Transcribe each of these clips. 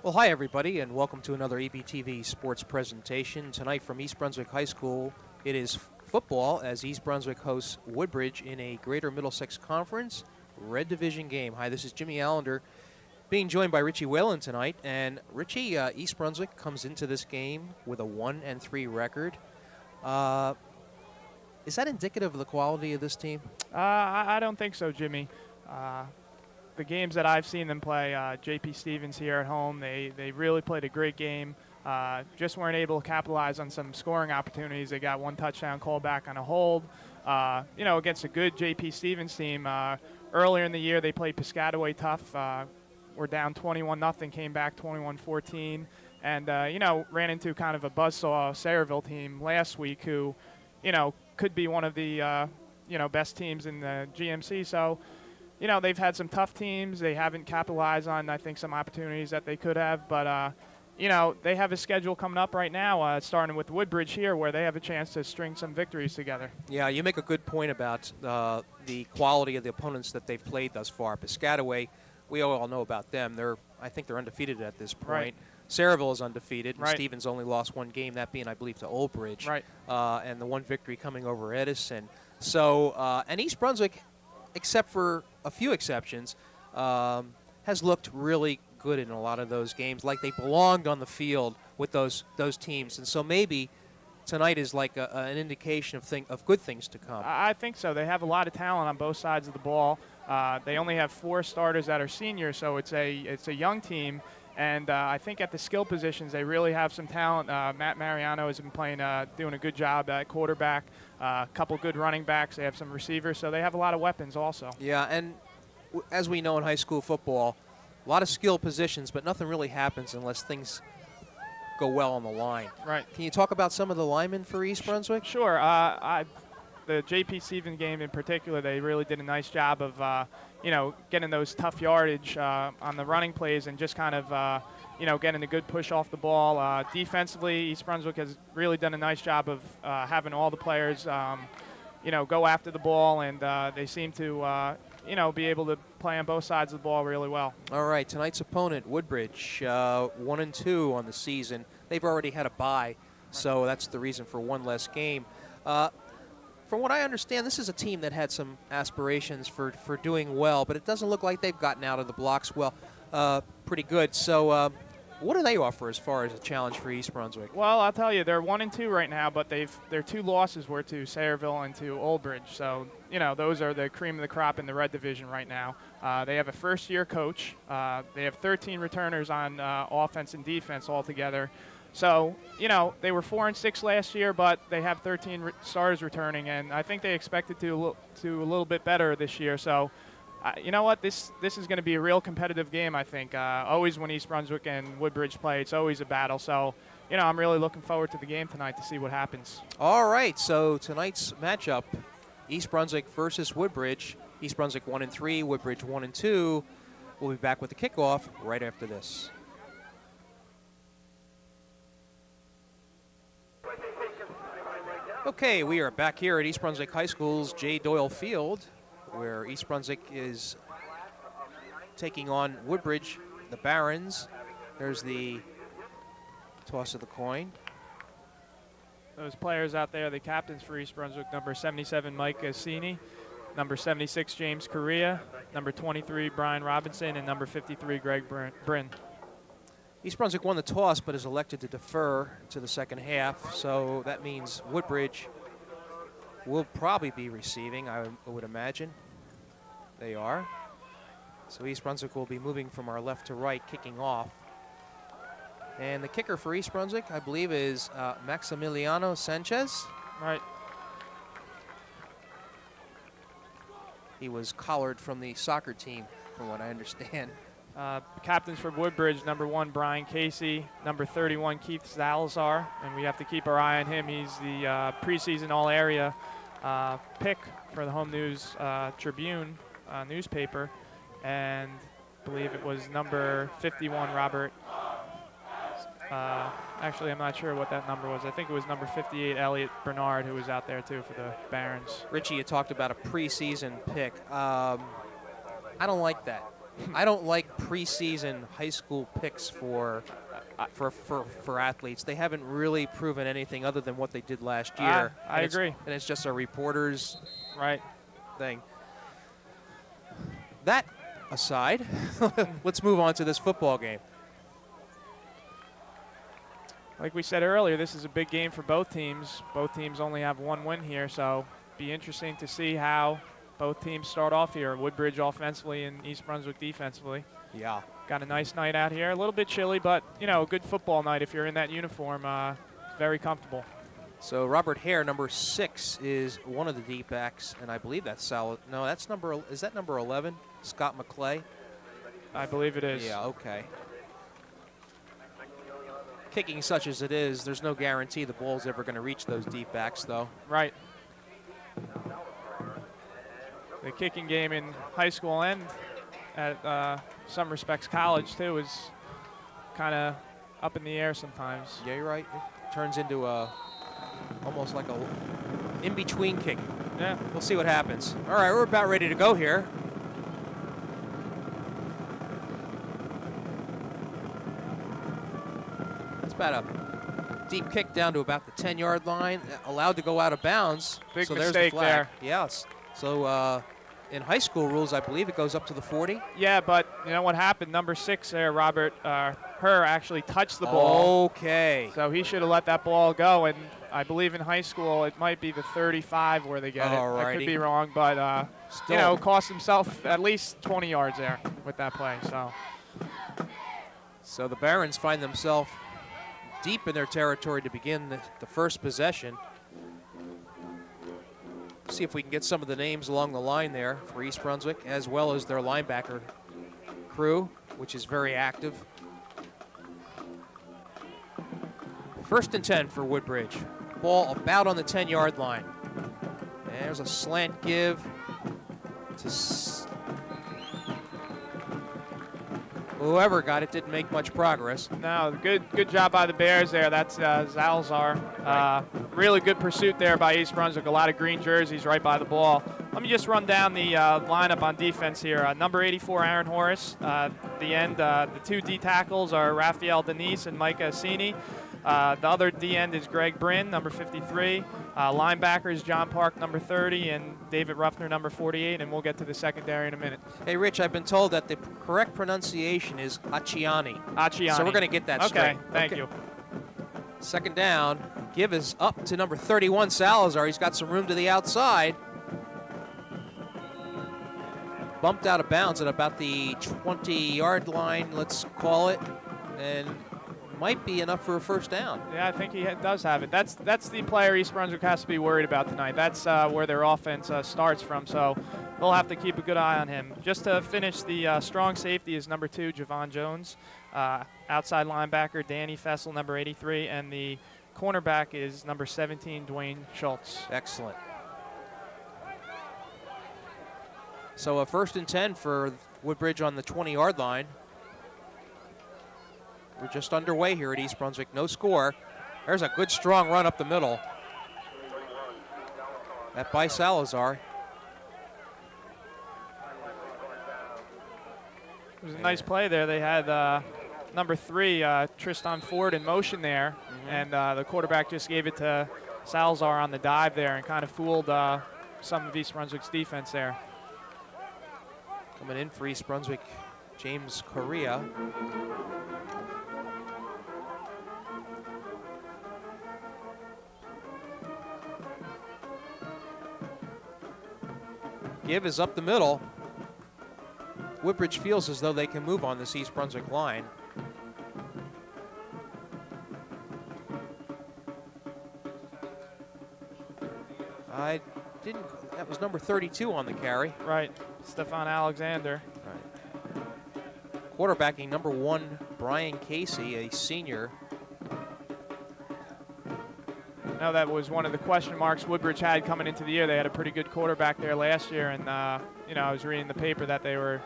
Well, hi everybody, and welcome to another EBTV sports presentation. Tonight from East Brunswick High School, it is football as East Brunswick hosts Woodbridge in a Greater Middlesex Conference Red Division game. Hi, this is Jimmy Allinder, being joined by Richie Whalen tonight. And Richie, East Brunswick comes into this game with a 1-3 record. Is that indicative of the quality of this team? I don't think so, Jimmy. The games that I've seen them play, J.P. Stevens here at home, they really played a great game. Just weren't able to capitalize on some scoring opportunities. They got one touchdown call back on a hold. Against a good J.P. Stevens team. Earlier in the year, they played Piscataway tough. Were down 21-0, came back 21-14, and ran into kind of a buzzsaw Sayreville team last week, who, could be one of the best teams in the GMC. So, they've had some tough teams. They haven't capitalized on, I think, some opportunities that they could have. But, they have a schedule coming up right now, starting with Woodbridge here, where they have a chance to string some victories together. Yeah, you make a good point about the quality of the opponents that they've played thus far. Piscataway, we all know about them. I think they're undefeated at this point. Right. Sayreville is undefeated, and right. Stevens only lost one game, that being, I believe, to Old Bridge. Right. And the one victory coming over Edison. So, and East Brunswick, except for a few exceptions, has looked really good in a lot of those games, like they belonged on the field with those teams. And so maybe tonight is like an indication of good things to come. I think so. They have a lot of talent on both sides of the ball. They only have 4 starters that are seniors, so it's a young team. And I think at the skill positions, they really have some talent. Matt Mariano has been doing a good job at quarterback. A couple good running backs. They have some receivers, so they have a lot of weapons also. Yeah, and as we know in high school football, a lot of skill positions, but nothing really happens unless things go well on the line. Right. Can you talk about some of the linemen for East Brunswick? Sure. The J.P. Stevens game in particular, they really did a nice job of, getting those tough yardage on the running plays and just kind of, getting a good push off the ball. Defensively, East Brunswick has really done a nice job of having all the players, go after the ball, and they seem to, be able to play on both sides of the ball really well. All right, tonight's opponent, Woodbridge, 1-2 on the season. They've already had a bye, so that's the reason for one less game. From what I understand, this is a team that had some aspirations for doing well, but it doesn't look like they've gotten out of the blocks pretty good. So what do they offer as far as a challenge for East Brunswick? Well, I'll tell you, they're 1-2 right now, but their 2 losses were to Sayreville and to Old Bridge. So, those are the cream of the crop in the Red Division right now. They have a first-year coach. They have 13 returners on offense and defense altogether. So, they were 4-6 last year, but they have 13 starters returning, and I think they expected to a little bit better this year. So, you know what? This is going to be a real competitive game, I think. Always when East Brunswick and Woodbridge play, it's always a battle. So, I'm really looking forward to the game tonight to see what happens. All right, so tonight's matchup, East Brunswick versus Woodbridge. East Brunswick 1-3, Woodbridge 1-2. We'll be back with the kickoff right after this. Okay, we are back here at East Brunswick High School's J. Doyle Field, where East Brunswick is taking on Woodbridge, the Barons. There's the toss of the coin. Those players out there, the captains for East Brunswick, number 77, Mike Cassini, number 76, James Correa, number 23, Brian Robinson, and number 53, Greg Bryn. East Brunswick won the toss, but is elected to defer to the second half, so that means Woodbridge will probably be receiving, I would imagine. They are. So East Brunswick will be moving from our left to right, kicking off. And the kicker for East Brunswick, I believe, is Maximiliano Sanchez. Right. He was collared from the soccer team, from what I understand. Captains for Woodbridge, number 1, Brian Casey, number 31, Keith Salazar, and we have to keep our eye on him. He's the preseason all-area pick for the Home News Tribune newspaper, and I believe it was number 51, Robert. Actually, I'm not sure what that number was. I think it was number 58, Elliot Bernard, who was out there, too, for the Barons. Richie, you talked about a preseason pick. I don't like that. I don't like preseason high school picks for athletes. They haven't really proven anything other than what they did last year. I agree. And it's just a reporter's right thing. That aside, let's move on to this football game. Like we said earlier, this is a big game for both teams. Both teams only have one win here, so be interesting to see how both teams start off here. Woodbridge offensively and East Brunswick defensively. Yeah. Got a nice night out here. A little bit chilly, but, you know, a good football night if you're in that uniform. Very comfortable. So Robert Hare, number 6, is one of the deep backs, and I believe that's Sal. No, that's is that number 11? Scott McClay? I believe it is. Yeah, okay. Kicking such as it is, there's no guarantee the ball's ever going to reach those deep backs, though. Right. The kicking game in high school and at some respects college, too, is kind of up in the air sometimes. Yeah, you're right. It turns into almost like a in-between kick. Yeah. We'll see what happens. All right, we're about ready to go here. It's about a deep kick down to about the 10-yard line, allowed to go out of bounds. Big so mistake there's the flag. there. Yes. So in high school rules, I believe it goes up to the 40. Yeah, but you know what happened? Number 6 there, Robert Herr, actually touched the ball. Okay. So he should have let that ball go, and I believe in high school it might be the 35 where they get it. I could be wrong, but you know, cost himself at least 20 yards there with that play. So the Barons find themselves deep in their territory to begin the first possession. See if we can get some of the names along the line there for East Brunswick, as well as their linebacker crew, which is very active. 1st and 10 for Woodbridge. Ball about on the 10-yard line. And there's a slant give to whoever got it. Didn't make much progress. No, good job by the Bears there. That's Zalzar. Right. Really good pursuit there by East Brunswick. A lot of green jerseys right by the ball. Let me just run down the lineup on defense here. Number 84, Aaron Horace. The end, the 2 D tackles are Raphael Denise and Micah Assini. The other D end is Greg Bryn, number 53. Linebackers, John Park, number 30, and David Ruffner, number 48, and we'll get to the secondary in a minute. Hey, Rich, I've been told that the correct pronunciation is Acciani. Acciani. So we're going to get that straight. Okay, thank you. 2nd down. Give is up to number 31, Salazar. He's got some room to the outside. Bumped out of bounds at about the 20-yard line, let's call it, and might be enough for a 1st down. Yeah, I think he does have it. That's the player East Brunswick has to be worried about tonight. That's where their offense starts from, so they'll have to keep a good eye on him. Just to finish, the strong safety is number 2, Javon Jones. Outside linebacker, Danny Fessel, number 83, and the cornerback is number 17, Dwayne Schultz. Excellent. So a 1st and 10 for Woodbridge on the 20-yard line. We're just underway here at East Brunswick. No score. There's a good, strong run up the middle. That by Salazar. It was a nice play there. They had number 3, Tristan Ford, in motion there, and the quarterback just gave it to Salazar on the dive there and kind of fooled some of East Brunswick's defense there. Coming in for East Brunswick, James Correa. Give is up the middle. Woodbridge feels as though they can move on this East Brunswick line. That was number 32 on the carry. Right, Stefan Alexander. Right. Quarterbacking number 1, Brian Casey, a senior. No, that was one of the question marks Woodbridge had coming into the year. They had a pretty good quarterback there last year, and you know, I was reading the paper that they were,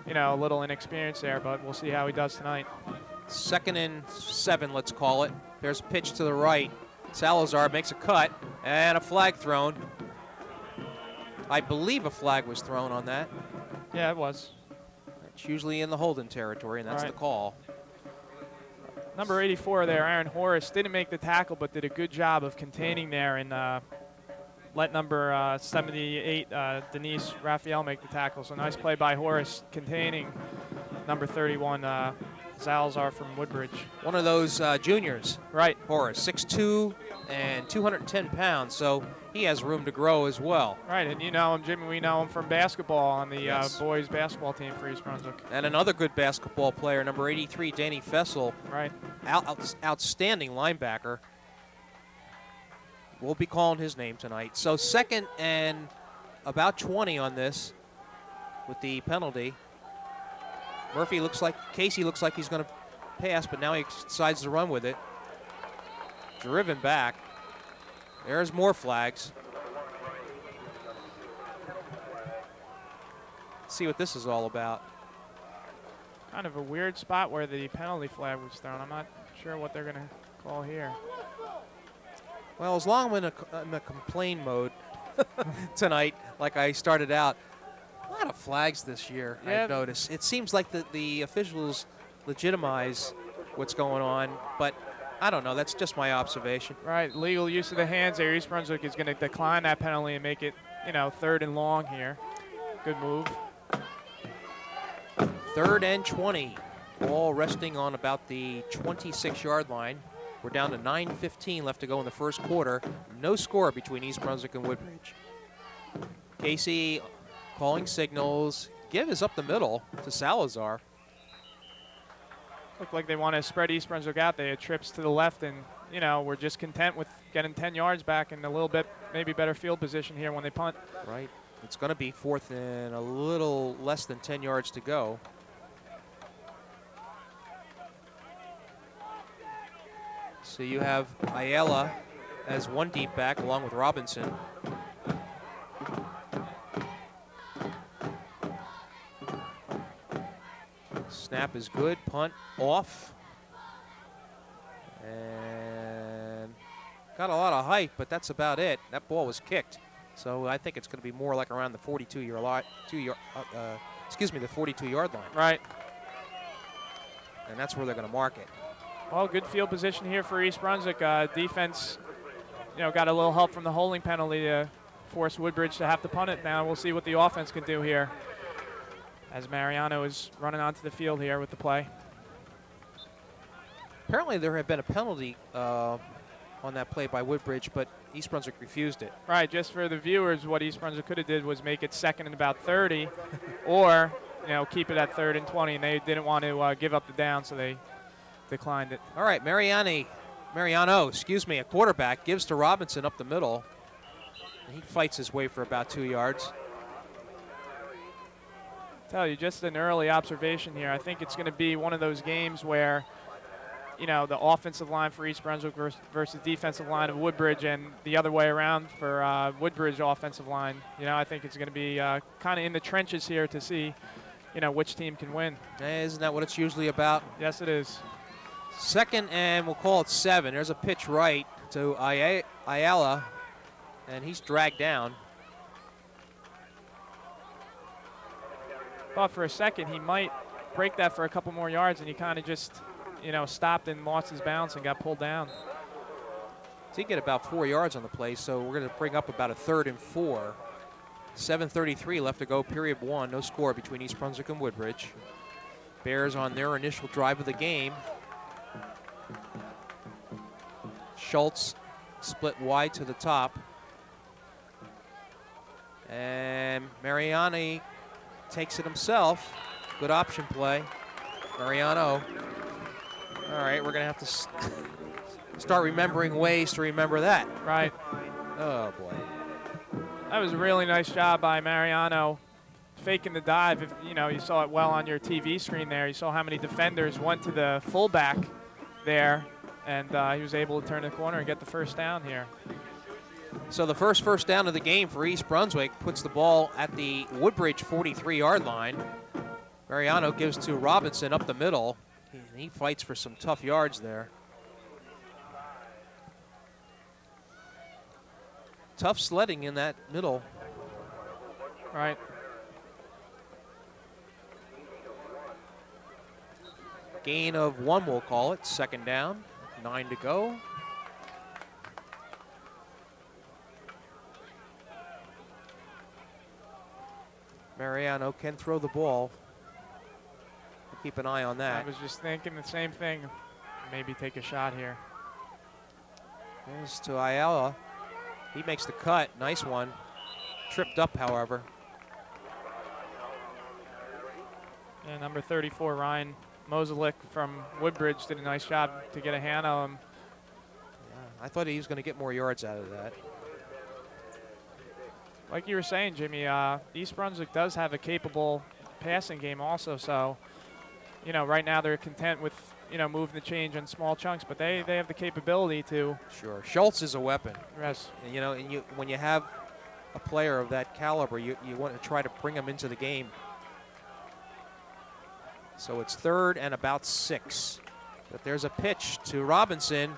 you know, a little inexperienced there, but we'll see how he does tonight. 2nd and 7, let's call it. There's a pitch to the right. Salazar makes a cut, and a flag thrown. I believe a flag was thrown on that. Yeah, it was. It's usually in the holding territory, and that's the call. Number 84 there, Aaron Horace, didn't make the tackle, but did a good job of containing there and let number 78, Denise Raphael, make the tackle. So nice play by Horace, containing number 31, Zalzar from Woodbridge. One of those juniors. Right. Horace, 6'2", and 210 pounds, so he has room to grow as well. Right, and you know him, Jimmy, we know him from basketball on the boys basketball team for East Brunswick. And another good basketball player, number 83, Danny Fessel. Right. Outstanding linebacker. We'll be calling his name tonight. So 2nd and about 20 on this with the penalty. Casey looks like he's going to pass, but now he decides to run with it. Driven back. There's more flags. Let's see what this is all about. Kind of a weird spot where the penalty flag was thrown. I'm not sure what they're going to call here. Well, as long as I'm in a complain mode tonight, like I started out, a lot of flags this year, I've noticed. It seems like the officials legitimize what's going on, but I don't know. That's just my observation. Right. Legal use of the hands there. East Brunswick is going to decline that penalty and make it, 3rd and long here. Good move. 3rd and 20. Ball resting on about the 26-yard line. We're down to 9:15 left to go in the first quarter. No score between East Brunswick and Woodbridge. Casey calling signals. Give is up the middle to Salazar. Look like they want to spread East Brunswick out. They had trips to the left, and, we're just content with getting 10 yards back and a little bit maybe better field position here when they punt. Right. It's going to be 4th and a little less than 10 yards to go. So you have Ayala as one deep back along with Robinson. Snap is good, punt off. And got a lot of height, but that's about it. That ball was kicked. So I think it's going to be more like around the 42-yard line. The 42-yard line. Right. And that's where they're going to mark it. Well, good field position here for East Brunswick. Defense, got a little help from the holding penalty to force Woodbridge to have to punt it. Now we'll see what the offense can do here as Mariano is running onto the field here with the play. Apparently there had been a penalty on that play by Woodbridge, but East Brunswick refused it. Right, just for the viewers, what East Brunswick could have did was make it 2nd and about 30 or, keep it at 3rd and 20, and they didn't want to give up the down, so they declined it. All right, Mariano, a quarterback, gives to Robinson up the middle. He fights his way for about 2 yards. Tell you, just an early observation here. I think it's going to be one of those games where, the offensive line for East Brunswick versus defensive line of Woodbridge, and the other way around for Woodbridge offensive line. I think it's going to be kind of in the trenches here to see, which team can win. Isn't that what it's usually about? Yes, it is. 2nd and we'll call it 7. There's a pitch right to Ayala, and he's dragged down. Thought for a second he might break that for a couple more yards, and he kind of just, stopped and lost his balance and got pulled down. So he get about 4 yards on the play, so we're going to bring up about a 3rd and 4. 7:33 left to go, period 1. No score between East Brunswick and Woodbridge. Bears on their initial drive of the game. Schultz split wide to the top. And Mariani takes it himself. Good option play. Mariano. All right, we're going to have to start remembering ways to remember that. Right. Oh, boy. That was a really nice job by Mariano faking the dive. If you saw it well on your TV screen there. You saw how many defenders went to the fullback there, and he was able to turn the corner and get the first down here. So the first down of the game for East Brunswick puts the ball at the Woodbridge 43-yard line. Mariano gives to Robinson up the middle, and he fights for some tough yards there. Tough sledding in that middle. Right. Gain of 1, we'll call it. Second down, 9 to go. Mariano can throw the ball. We'll keep an eye on that. I was just thinking the same thing. Maybe take a shot here. There's to Ayala. He makes the cut. Nice one. Tripped up, however. Yeah, number 34, Ryan Moselick from Woodbridge, did a nice job to get a hand on him. Yeah, I thought he was going to get more yards out of that. Like you were saying, Jimmy, East Brunswick does have a capable passing game also. So, you know, right now they're content with, you know, moving the change in small chunks, but they have the capability to. Sure. Schultz is a weapon. Yes. And, you know, and when you have a player of that caliber, you want to try to bring him into the game. So it's 3rd and about 6. But there's a pitch to Robinson.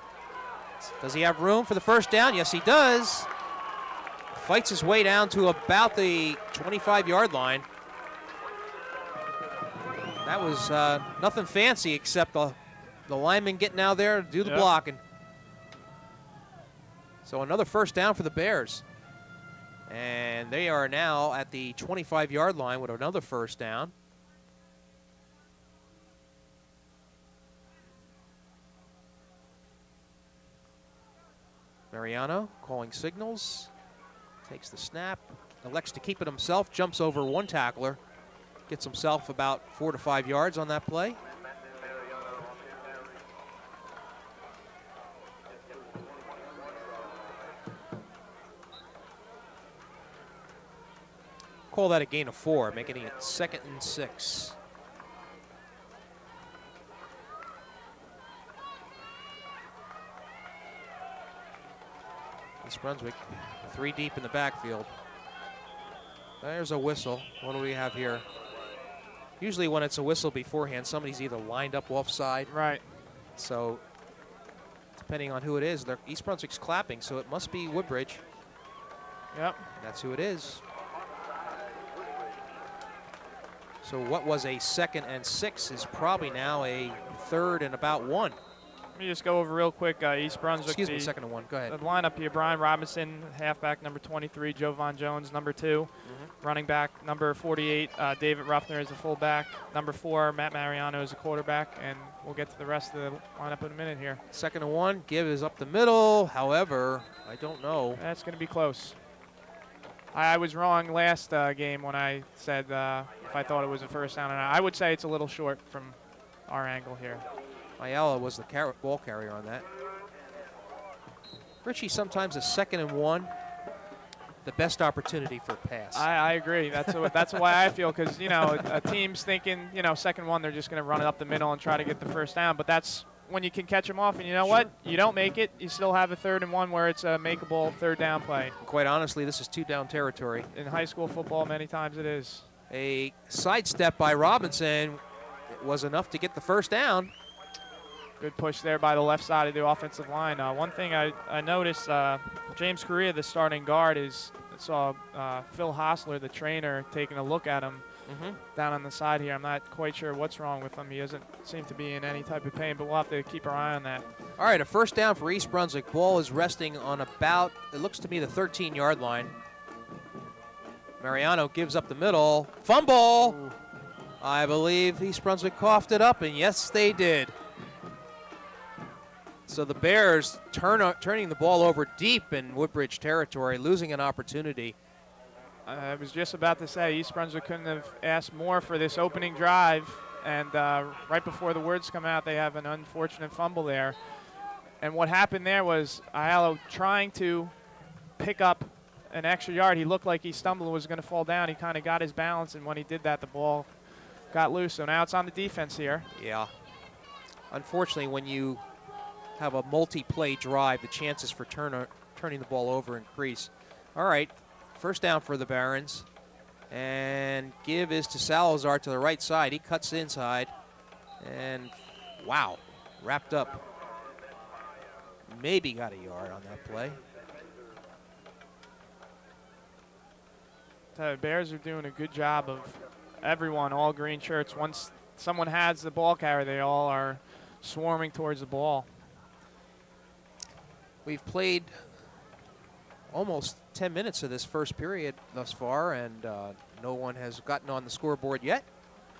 Does he have room for the first down? Yes, he does. Fights his way down to about the 25-yard line. That was nothing fancy except the lineman getting out there to do the blocking. So another first down for the Bears. And they are now at the 25-yard line with another first down. Mariano calling signals. Takes the snap, elects to keep it himself, jumps over one tackler, gets himself about 4 to 5 yards on that play. Call that a gain of 4, making it 2nd and 6. East Brunswick 3 deep in the backfield. There's a whistle. What do we have here? Usually when it's a whistle beforehand, somebody's either lined up offside. Right. So depending on who it is, East Brunswick's clapping, so it must be Woodbridge. Yep. That's who it is. So what was a 2nd and 6 is probably now a 3rd and about 1. Let me just go over real quick. East Brunswick. Excuse me, 2nd and 1. Go ahead. The lineup here: Brian Robinson, halfback number 23; Jovan Jones, number 2; running back number 48; David Ruffner is a fullback; number 4; Matt Mariano is a quarterback. And we'll get to the rest of the lineup in a minute here. 2nd and 1. Give is up the middle. However, I don't know. That's going to be close. I was wrong last game when I said if I thought it was a first down, and I would say it's a little short from our angle here. Ayala was the ball carrier on that. Richie, sometimes a 2nd and 1, the best opportunity for a pass. I agree. That's why I feel, because, you know, a team's thinking, you know, 2nd and 1, they're just going to run it up the middle and try to get the first down. But that's when you can catch them off. And you know what? You don't make it, you still have a 3rd and 1 where it's a makeable 3rd down play. Quite honestly, this is 2-down territory. In high school football, many times it is. A sidestep by Robinson was enough to get the first down. Good push there by the left side of the offensive line. One thing I noticed, James Correa, the starting guard, saw Phil Hostler, the trainer, taking a look at him down on the side here. I'm not quite sure what's wrong with him. He doesn't seem to be in any type of pain, but we'll have to keep our eye on that. All right, a first down for East Brunswick. Ball is resting on about, it looks to me, the 13-yard line. Mariano gives up the middle. Fumble! Ooh. I believe East Brunswick coughed it up, and yes, they did. So the Bears turning the ball over deep in Woodbridge territory, losing an opportunity. I was just about to say East Brunswick couldn't have asked more for this opening drive, and right before the words come out, they have an unfortunate fumble there. And what happened there was Ayala trying to pick up an extra yard. He looked like he stumbled and was going to fall down. He kind of got his balance, and when he did that, the ball got loose. So now it's on the defense here. Yeah. Unfortunately, when you have a multi-play drive, the chances for turning the ball over increase. All right, first down for the Barons. And give is to Salazar to the right side. He cuts inside. And, wow, wrapped up. Maybe got a yard on that play. The Bears are doing a good job of everyone, all green shirts. Once someone has the ball carrier, they all are swarming towards the ball. We've played almost 10 minutes of this first period thus far, and no one has gotten on the scoreboard yet.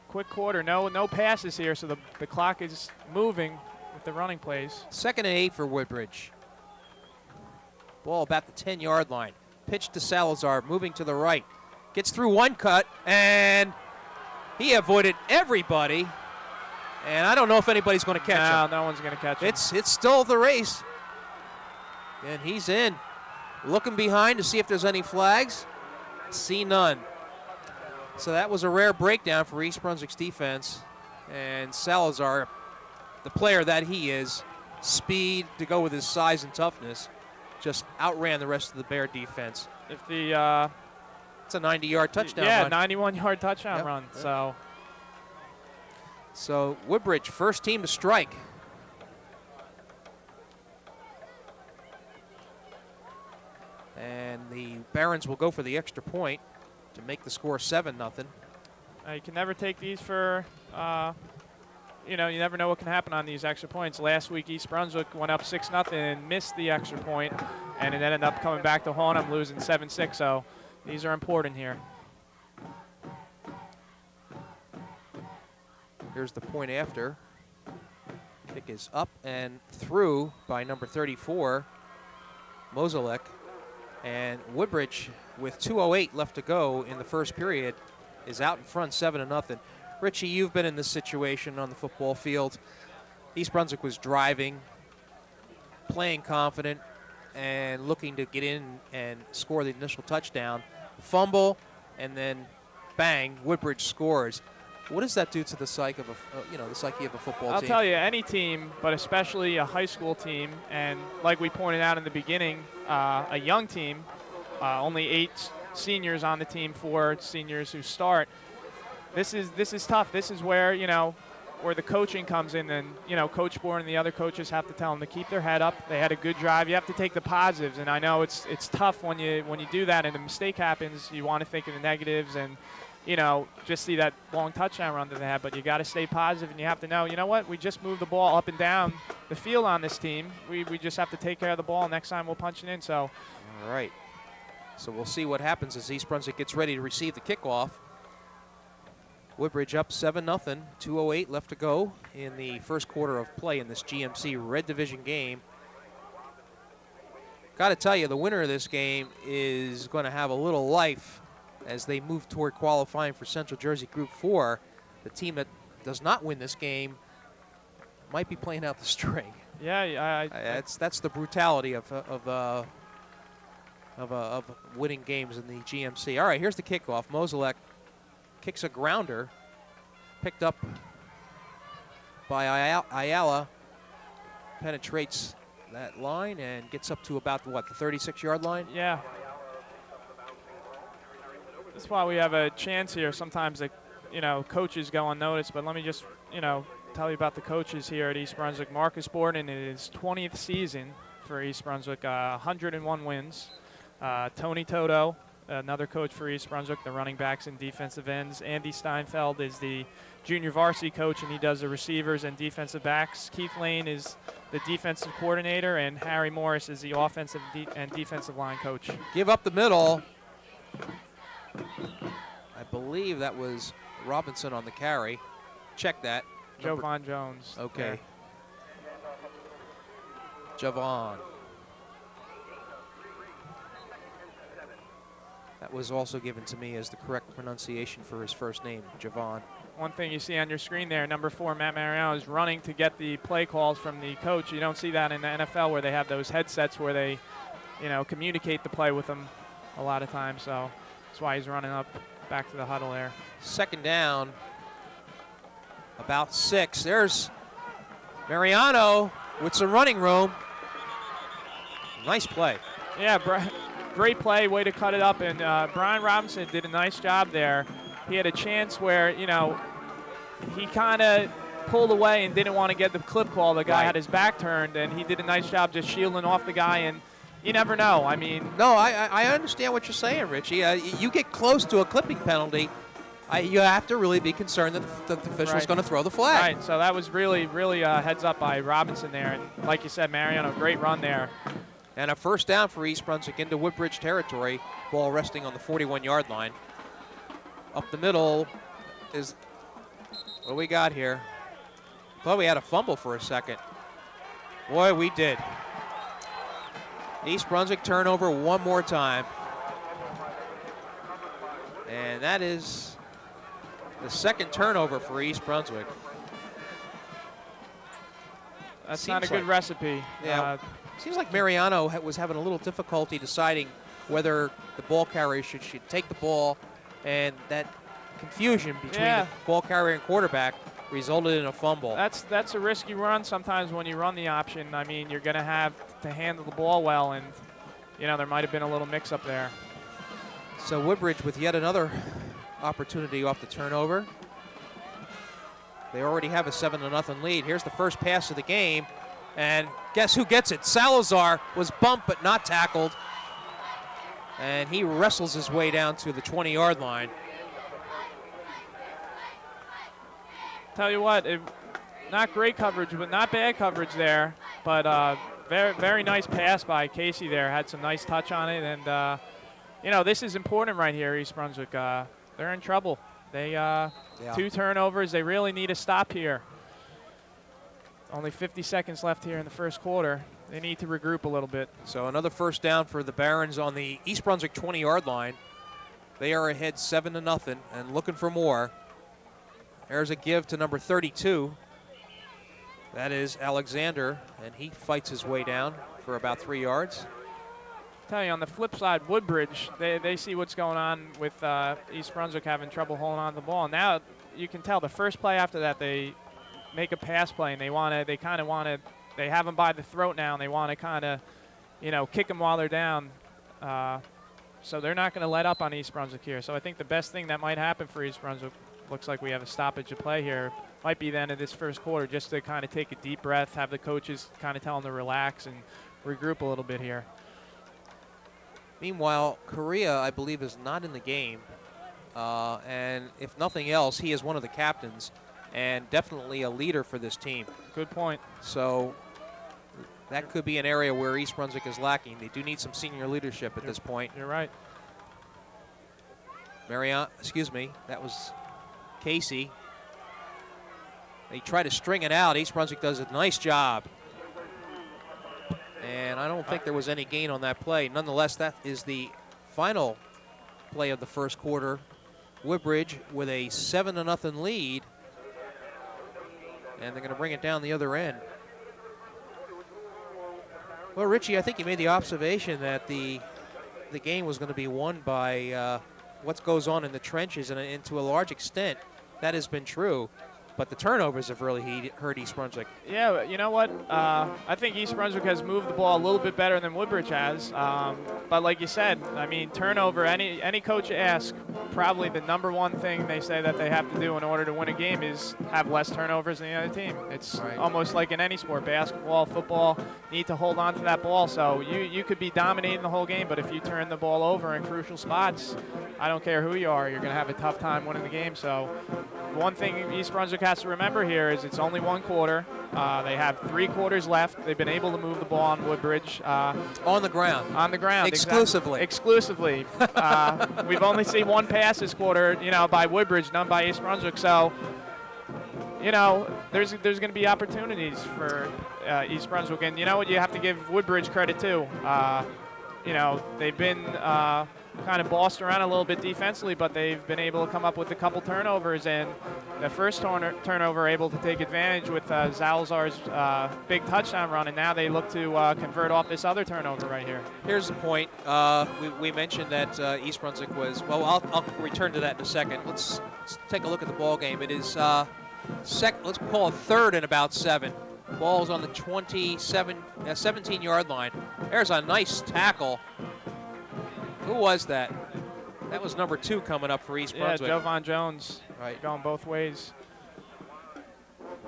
Quick quarter, no passes here, so the clock is moving with the running plays. 2nd and 8 for Woodbridge. Ball about the 10-yard line. Pitch to Salazar, moving to the right. Gets through one cut, and he avoided everybody. And I don't know if anybody's going to catch him. No one's going to catch him. It's still the race. And he's in. Looking behind to see if there's any flags. See none. So that was a rare breakdown for East Brunswick's defense. And Salazar, the player that he is, speed to go with his size and toughness, just outran the rest of the Bear defense. If the it's a 90-yard touchdown run. 91-yard touchdown run. Yep. So Woodbridge, first team to strike. And the Barons will go for the extra point to make the score 7-0. You can never take these for, you never know what can happen on these extra points. Last week, East Brunswick went up 6-0 and missed the extra point, and it ended up coming back to haunt them, losing 7-6. So these are important here. Here's the point after. Kick is up and through by number 34, Moselek. And Woodbridge, with 2:08 left to go in the first period, is out in front 7-0. Richie, you've been in this situation on the football field. East Brunswick was driving, playing confident, and looking to get in and score the initial touchdown. Fumble, and then bang, Woodbridge scores. What does that do to the psyche of the psyche of a football team? I'll tell you, any team, but especially a high school team, and like we pointed out in the beginning, a young team, only 8 seniors on the team, 4 seniors who start. This is tough. This is where where the coaching comes in, and Coach Bourne and the other coaches have to tell them to keep their head up. They had a good drive. You have to take the positives, and I know it's tough when you do that and a mistake happens. You want to think of the negatives and just see that long touchdown run that they had, but you got to stay positive, and you have to know, what, we just moved the ball up and down the field on this team. We just have to take care of the ball. Next time we'll punch it in. So, all right. So we'll see what happens as East Brunswick gets ready to receive the kickoff. Woodbridge up 7-0, 2:08 left to go in the first quarter of play in this GMC Red Division game. Got to tell you, the winner of this game is going to have a little life as they move toward qualifying for Central Jersey Group 4. The team that does not win this game might be playing out the string. Yeah, that's the brutality of winning games in the GMC. All right, here's the kickoff. Moselek kicks a grounder, picked up by Ayala, penetrates that line and gets up to about the 36-yard line. Yeah. That's why we have a chance here. Sometimes coaches go unnoticed, but let me just tell you about the coaches here at East Brunswick. Marcus Borden in his 20th season for East Brunswick, 101 wins. Tony Toto, another coach for East Brunswick, the running backs and defensive ends. Andy Steinfeld is the junior varsity coach, and he does the receivers and defensive backs. Keith Lane is the defensive coordinator, and Harry Morris is the offensive and defensive line coach. Give up the middle. I believe that was Robinson on the carry. Check that. Jovan Jones. Okay. Jovan. That was also given to me as the correct pronunciation for his first name, Jovan. One thing you see on your screen there, number 4, Matt Mariano, is running to get the play calls from the coach. You don't see that in the NFL where they have those headsets where they, communicate the play with them a lot of times. So that's why he's running up back to the huddle there. Second down, about 6. There's Mariano with some running room. Nice play. Yeah, great play, way to cut it up. And Brian Robinson did a nice job there. He had a chance where, he kind of pulled away and didn't want to get the clip call. The guy had his back turned, and he did a nice job just shielding off the guy. And you never know. I mean, no, I understand what you're saying, Richie. You get close to a clipping penalty, You have to really be concerned that the official is going to throw the flag. Right, so that was really heads up by Robinson there. And like you said, Mariano, great run there. And a first down for East Brunswick into Woodbridge territory. Ball resting on the 41-yard line. Up the middle is, what do we got here? Thought we had a fumble for a second. Boy, we did. East Brunswick turnover one more time. And that is the second turnover for East Brunswick. That's not a good recipe. Yeah. Seems like Mariano was having a little difficulty deciding whether the ball carrier should take the ball, and that confusion between the ball carrier and quarterback resulted in a fumble. That's a risky run sometimes when you run the option. I mean, you're going to have to handle the ball well, and, you know, there might have been a little mix-up there. So Woodbridge with yet another opportunity off the turnover. They already have a 7-0 lead. Here's the first pass of the game, and guess who gets it? Salazar was bumped but not tackled, and he wrestles his way down to the 20-yard line. Tell you what, not great coverage, but not bad coverage there. But very nice pass by Casey there. Had some nice touch on it, and you know, this is important right here. East Brunswick, they're in trouble. They 2 turnovers. They really need a stop here. Only 50 seconds left here in the first quarter. They need to regroup a little bit. So another first down for the Barons on the East Brunswick 20-yard line. They are ahead 7-0 and looking for more. There's a give to number 32. That is Alexander, and he fights his way down for about 3 yards. Tell you, on the flip side, Woodbridge, they see what's going on with East Brunswick having trouble holding on to the ball. Now you can tell the first play after that, they make a pass play, and they have them by the throat now, and they want to kind of, you know, kick them while they're down. So they're not going to let up on East Brunswick here. So I think the best thing that might happen for East Brunswick, looks like we have a stoppage of play here, might be the end of this first quarter, just to kind of take a deep breath, have the coaches kind of tell them to relax and regroup a little bit here. Meanwhile, Correa, I believe, is not in the game. And if nothing else, he is one of the captains and definitely a leader for this team. Good point. So that could be an area where East Brunswick is lacking. They do need some senior leadership at this point. You're right. That was Casey. They try to string it out. East Brunswick does a nice job. And I don't think there was any gain on that play. Nonetheless, that is the final play of the first quarter. Woodbridge with a 7-0 lead. And they're going to bring it down the other end. Well, Richie, I think you made the observation that the game was going to be won by what goes on in the trenches, and to a large extent, that has been true. But the turnovers have really hurt East Brunswick. Yeah, you know what? I think East Brunswick has moved the ball a little bit better than Woodbridge has. But like you said, I mean, turnover, any coach you ask, probably the #1 thing they say that they have to do in order to win a game is have less turnovers than the other team. It's almost like in any sport, basketball, football, need to hold on to that ball. So you could be dominating the whole game, but if you turn the ball over in crucial spots, I don't care who you are, you're going to have a tough time winning the game. So one thing East Brunswick has to remember here is it's only one quarter. They have 3 quarters left. They've been able to move the ball on Woodbridge. On the ground. On the ground. Exclusively. Exclusively. We've only seen 1 pass this quarter, you know, by Woodbridge, none by East Brunswick. So, you know, there's going to be opportunities for East Brunswick. And you know what? You have to give Woodbridge credit, too. You know, they've been kind of bossed around a little bit defensively, but they've been able to come up with a couple turnovers, and the first turnover able to take advantage with Zalazar's big touchdown run, and now they look to convert off this other turnover right here. Here's the point. We mentioned that East Brunswick was, well, I'll return to that in a second. Let's take a look at the ball game. It is, let's call it 3rd and about 7. Ball's on the 17-yard line. There's a nice tackle. Who was that? That was number 2 coming up for East Brunswick. Yeah, Jovan Jones, going both ways.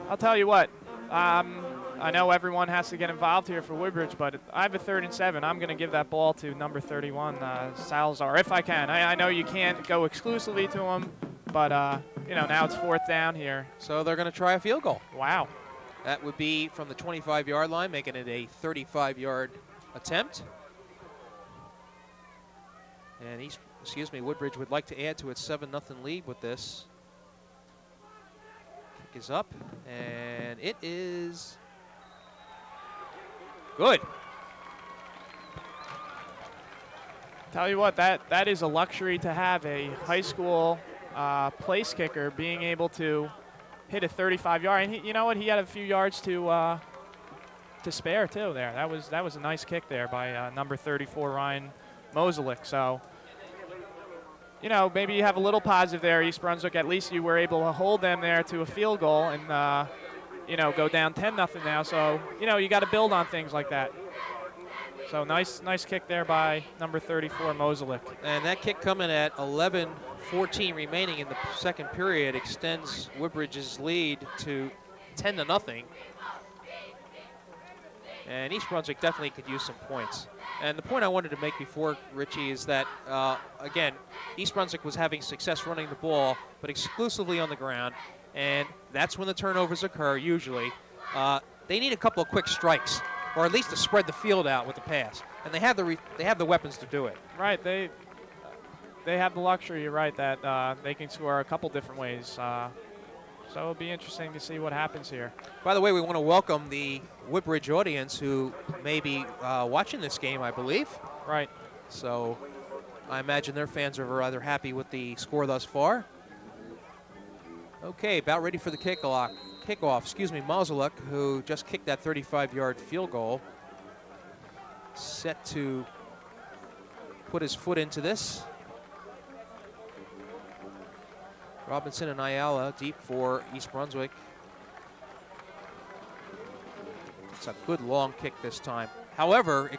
I'll tell you what, I know everyone has to get involved here for Woodbridge, but I have a 3rd and 7. I'm going to give that ball to number 31, Salazar, if I can. I know you can't go exclusively to him, but you know, now it's 4th down here. So they're going to try a field goal. Wow. That would be from the 25-yard line, making it a 35-yard attempt. And Woodbridge would like to add to its 7-0 lead with this. Kick is up, and it is good. Tell you what, that is a luxury to have, a high school place kicker being able to hit a 35-yard. And you know what? He had a few yards to spare too. There, that was a nice kick there by number 34 Ryan Moselick. So, you know, maybe you have a little positive there, East Brunswick. At least you were able to hold them there to a field goal and you know, go down 10-0 now. So, you know, you got to build on things like that. So nice kick there by number 34 Moselick. And that kick coming at 11:14 remaining in the second period extends Woodbridge's lead to 10-0. And East Brunswick definitely could use some points. And the point I wanted to make before, Richie, is that, again, East Brunswick was having success running the ball, but exclusively on the ground. And that's when the turnovers occur, usually. They need a couple of quick strikes, or at least to spread the field out with the pass. And they have the weapons to do it. Right. They have the luxury, you're right, that they can score a couple different ways. So it'll be interesting to see what happens here. By the way, we want to welcome the Woodbridge audience who may be watching this game, I believe. Right. So I imagine their fans are rather happy with the score thus far. Okay, about ready for the kickoff. Moselick, who just kicked that 35-yard field goal, set to put his foot into this. Robinson and Ayala deep for East Brunswick. It's a good long kick this time. However, it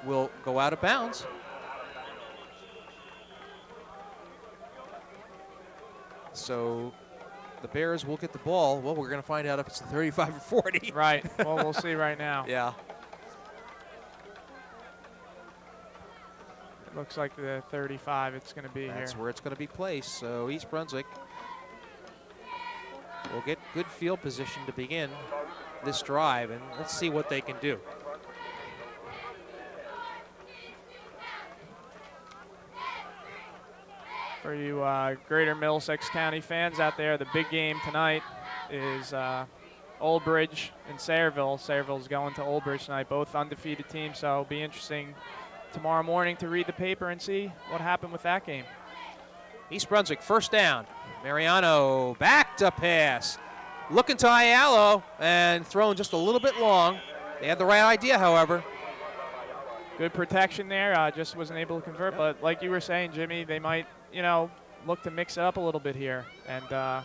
will go out of bounds. So the Bears will get the ball. Well, we're going to find out if it's the 35 or 40. Right. Well, we'll see right now. Yeah. It looks like the 35 it's going to be here. That's where it's going to be placed. So East Brunswick will get good field position to begin this drive, and let's see what they can do. For you Greater Middlesex County fans out there, the big game tonight is Old Bridge and Sayreville. Sayreville's going to Old Bridge tonight, both undefeated teams, so it'll be interesting tomorrow morning to read the paper and see what happened with that game. East Brunswick, first down. Mariano back to pass. Looking to Ayala and throwing just a little bit long. They had the right idea, however. Good protection there, just wasn't able to convert, but like you were saying, Jimmy, they might, you know, look to mix it up a little bit here. And well,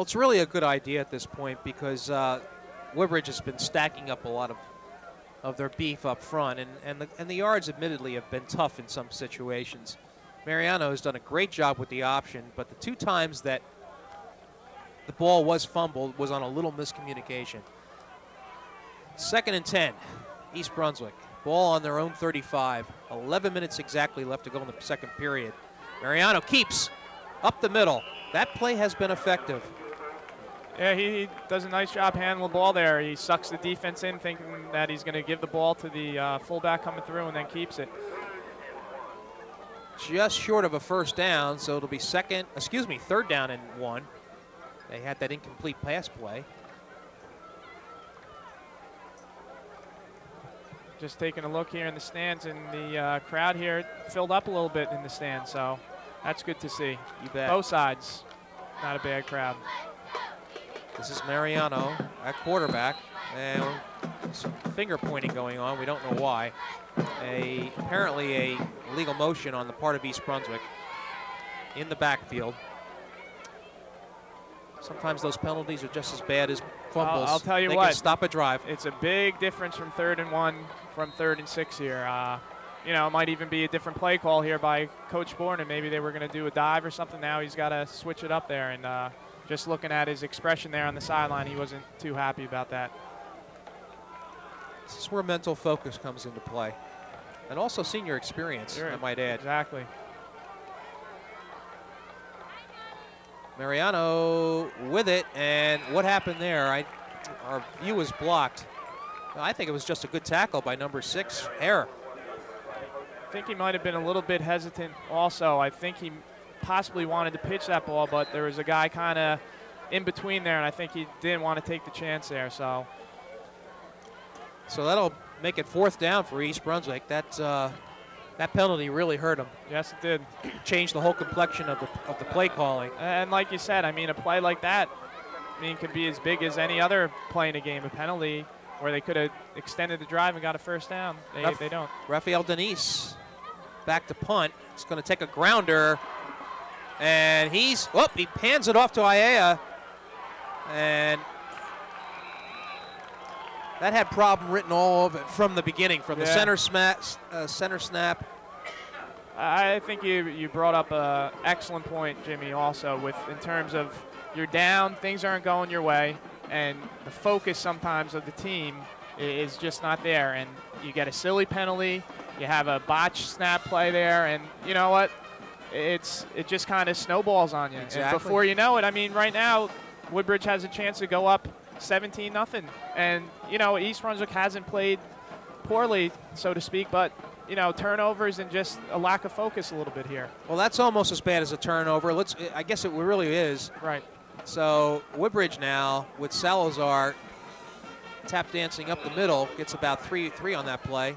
it's really a good idea at this point because Woodbridge has been stacking up a lot of their beef up front, and the yards admittedly have been tough in some situations. Mariano has done a great job with the option, but the two times that the ball was fumbled was on a little miscommunication. 2nd and 10, East Brunswick. Ball on their own 35. 11 minutes exactly left to go in the second period. Mariano keeps up the middle. That play has been effective. Yeah, he does a nice job handling the ball there. He sucks the defense in, thinking that he's going to give the ball to the fullback coming through, and then keeps it. Just short of a first down, so it'll be 3rd down and 1. They had that incomplete pass play. Just taking a look here in the stands, and the crowd here filled up a little bit in the stands, so that's good to see. You bet. Both sides, not a bad crowd. This is Mariano at quarterback, and some finger pointing going on. We don't know why. Apparently a illegal motion on the part of East Brunswick in the backfield. Sometimes those penalties are just as bad as fumbles. I'll tell you they what. Can stop a drive. It's a big difference from 3rd and 1 from 3rd and 6 here. You know, it might even be a different play call here by Coach Bourne, and maybe they were going to do a dive or something. Now he's got to switch it up there, and just looking at his expression there on the sideline, he wasn't too happy about that. This is where mental focus comes into play, and also senior experience, Sure. I might add. Exactly. Mariano with it, and what happened there? Our view was blocked. I think it was just a good tackle by number 6, Hare. I think he might have been a little bit hesitant also. I think he possibly wanted to pitch that ball, but there was a guy kind of in between there, and I think he didn't want to take the chance there. So that'll make it 4th down for East Brunswick. That penalty really hurt him. Yes, it did. Changed the whole complexion of the play calling. And like you said, I mean, a play like that, could be as big as any other play in a game. A penalty where they could have extended the drive and got a 1st down. They don't. Rafael Denise back to punt. It's going to take a grounder. And he hands it off to Aiea. And that had problem written all over it from the beginning, from the center snap. I think you brought up an excellent point, Jimmy, also, in terms of you're down, things aren't going your way, and the focus sometimes of the team is just not there. And you get a silly penalty, you have a botched snap play there, and you know what? It just kind of snowballs on you. Exactly. And before you know it, right now, Woodbridge has a chance to go up 17-0. And, East Brunswick hasn't played poorly, so to speak, but, turnovers and just a lack of focus a little bit here. Well, that's almost as bad as a turnover. I guess it really is. Right. So Woodbridge now with Salazar tap dancing up the middle, gets about 3 on that play.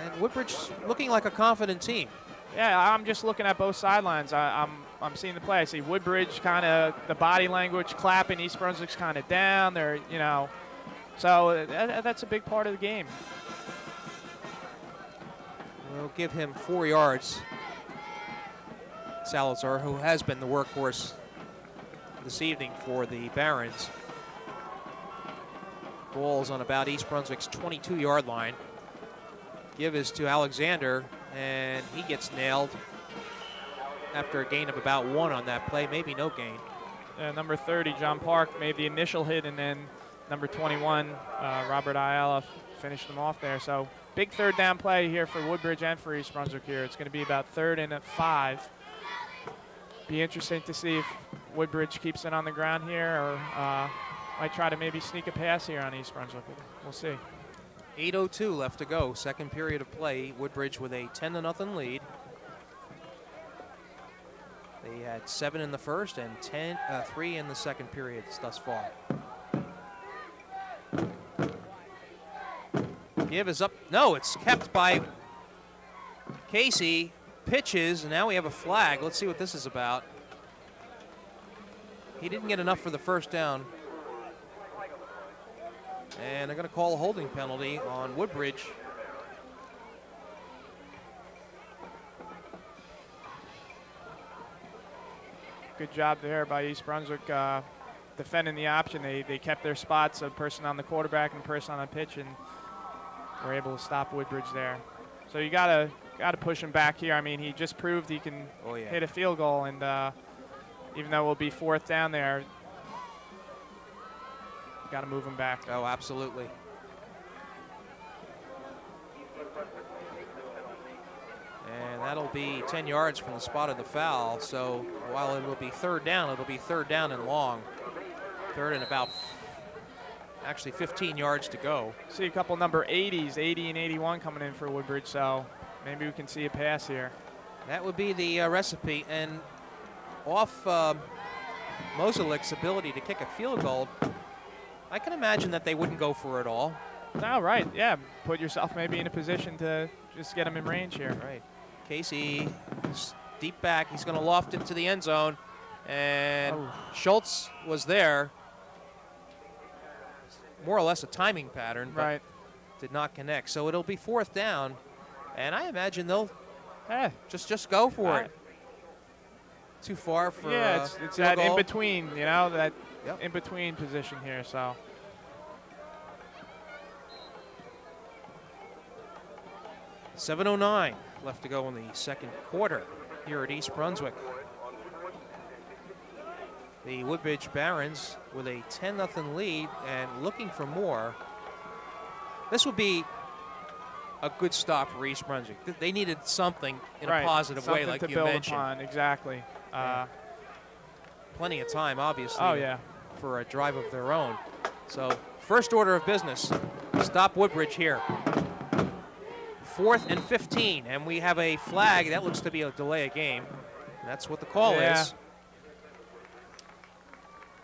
And Woodbridge looking like a confident team. Yeah, I'm just looking at both sidelines. I'm seeing the play. I see Woodbridge kind of the body language clapping. East Brunswick's kind of down. They're, so that's a big part of the game. We'll give him 4 yards. Salazar, who has been the workhorse this evening for the Barons. Ball's on about East Brunswick's 22-yard line. Give is to Alexander, and he gets nailed after a gain of about 1 on that play, maybe no gain. Number 30, John Park, made the initial hit, and then number 21, Robert Ayala, finished them off there. So big 3rd down play here for Woodbridge and for East Brunswick here. It's going to be about 3rd and 5. Be interesting to see if Woodbridge keeps it on the ground here or might try to maybe sneak a pass here on East Brunswick. We'll see. 8:02 left to go, 2nd period of play. Woodbridge with a 10-0 lead. They had 7 in the first and 3 in the 2nd periods thus far. Give is up. No, it's kept by Casey. Pitches, and now we have a flag. Let's see what this is about. He didn't get enough for the 1st down. And they're going to call a holding penalty on Woodbridge. Good job there by East Brunswick defending the option. They kept their spots, a person on the quarterback and a person on the pitch, and were able to stop Woodbridge there. So you gotta push him back here. He just proved he can hit a field goal, and even though we'll be 4th down there, got to move him back. Oh, absolutely. And that'll be 10 yards from the spot of the foul. So while it will be 3rd down, it'll be 3rd down and long. 3rd and about actually 15 yards to go. See a couple number 80s, 80 and 81 coming in for Woodbridge, so maybe we can see a pass here. That would be the recipe. And off Moselik's ability to kick a field goal, I can imagine that they wouldn't go for it all. No, right, yeah. Put yourself maybe in a position to just get him in range here. Right. Casey, deep back. He's going to loft it to the end zone. And Schultz was there. More or less a timing pattern, but did not connect. So it'll be 4th down. And I imagine they'll just go for it. Too far for it's that in between, that in between position here. So 7:09 left to go in the 2nd quarter here at East Brunswick. The Woodbridge Barons with a 10-0 lead and looking for more. This would be a good stop for East Brunswick. They needed something in a positive way, like to you build mentioned. Upon. Exactly. plenty of time, obviously. Oh, yeah. For a drive of their own. So first order of business, stop Woodbridge here. 4th and 15, and we have a flag. That looks to be a delay of game. That's what the call is.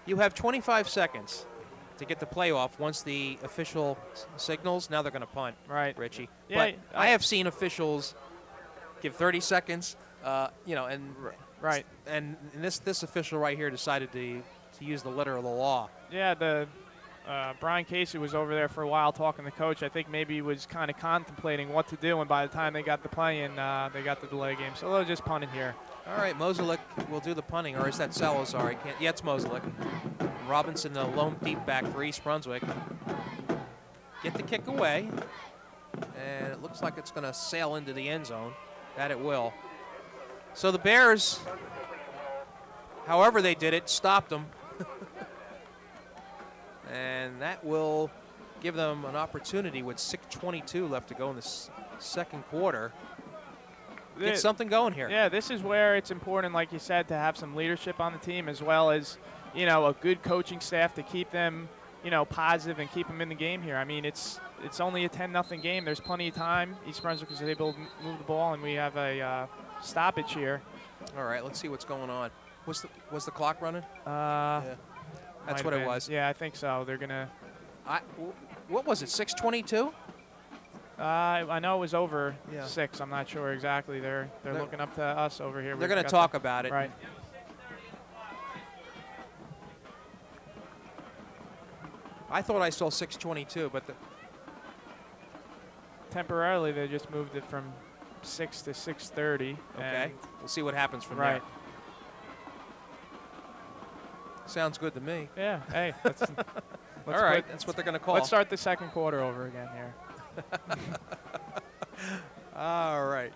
You have 25 seconds to get the play off once the official signals. Now they're going to punt, right, Richie. Yeah, but I have seen officials give 30 seconds, you know, and right. And this official right here decided to use the letter of the law. Yeah, the Brian Casey was over there for a while talking to the coach. I think maybe he was kind of contemplating what to do, and by the time they got the play in, they got the delay game. So they'll just punt it here. All right, Moselick will do the punting, or is that Salazar? I can't. Yeah, it's Moselick. Robinson, the lone deep back for East Brunswick. Get the kick away, and it looks like it's going to sail into the end zone. That it will. So the Bears, however they did it, stopped them. And that will give them an opportunity with 6:22 left to go in the second quarter. Get something going here. Yeah, this is where it's important, like you said, to have some leadership on the team, as well as, you know, a good coaching staff to keep them, you know, positive and keep them in the game here. I mean, it's only a 10-0 game. There's plenty of time. East Brunswick is able to move the ball, and we have a stoppage here. All right, let's see what's going on. Was the clock running? Yeah. That's what it was. Yeah, I think so. They're gonna. What was it? 6:22? I know it was over 6. I'm not sure exactly. They're looking up to us over here. They're going to talk about it. Right. I thought I saw 6:22, but temporarily they just moved it from 6 to 6:30. Okay. We'll see what happens from there. Sounds good to me. Yeah. Hey. All right. That's what they're going to call. Let's start the second quarter over again here. All right.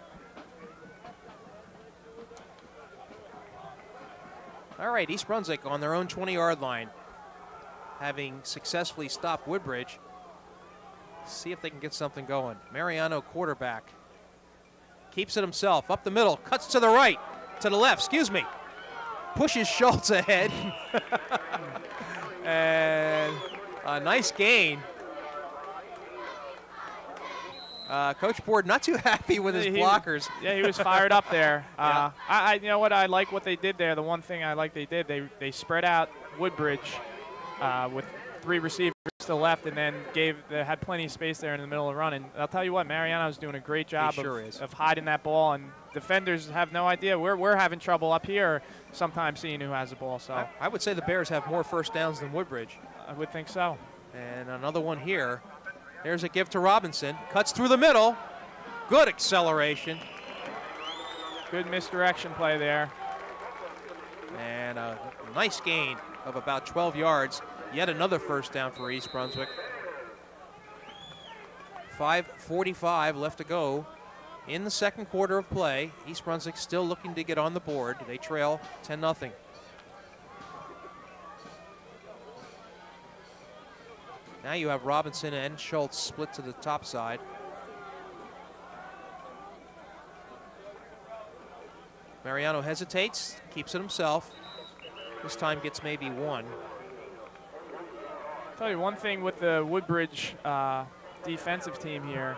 All right, East Brunswick on their own 20-yard line, having successfully stopped Woodbridge. See if they can get something going. Mariano, quarterback, keeps it himself, up the middle, cuts to the right, to the left, excuse me. Pushes Schultz ahead. And a nice gain. Coach Board not too happy with his blockers. Yeah, he was fired up there. You know what? I like what they did there. The one thing I like they did, they spread out Woodbridge with 3 receivers to the left, and then they had plenty of space there in the middle of the run. And I'll tell you what, Mariano's doing a great job of hiding that ball, and defenders have no idea. We're having trouble up here sometimes seeing who has the ball. So I would say the Bears have more first downs than Woodbridge. I would think so. And another one here. There's a give to Robinson. Cuts through the middle. Good acceleration. Good misdirection play there. And a nice gain of about 12 yards. Yet another first down for East Brunswick. 5:45 left to go in the second quarter of play. East Brunswick still looking to get on the board. They trail 10-0. Now you have Robinson and Schultz split to the top side. Mariano hesitates, keeps it himself. This time gets maybe 1. I'll tell you one thing with the Woodbridge defensive team here,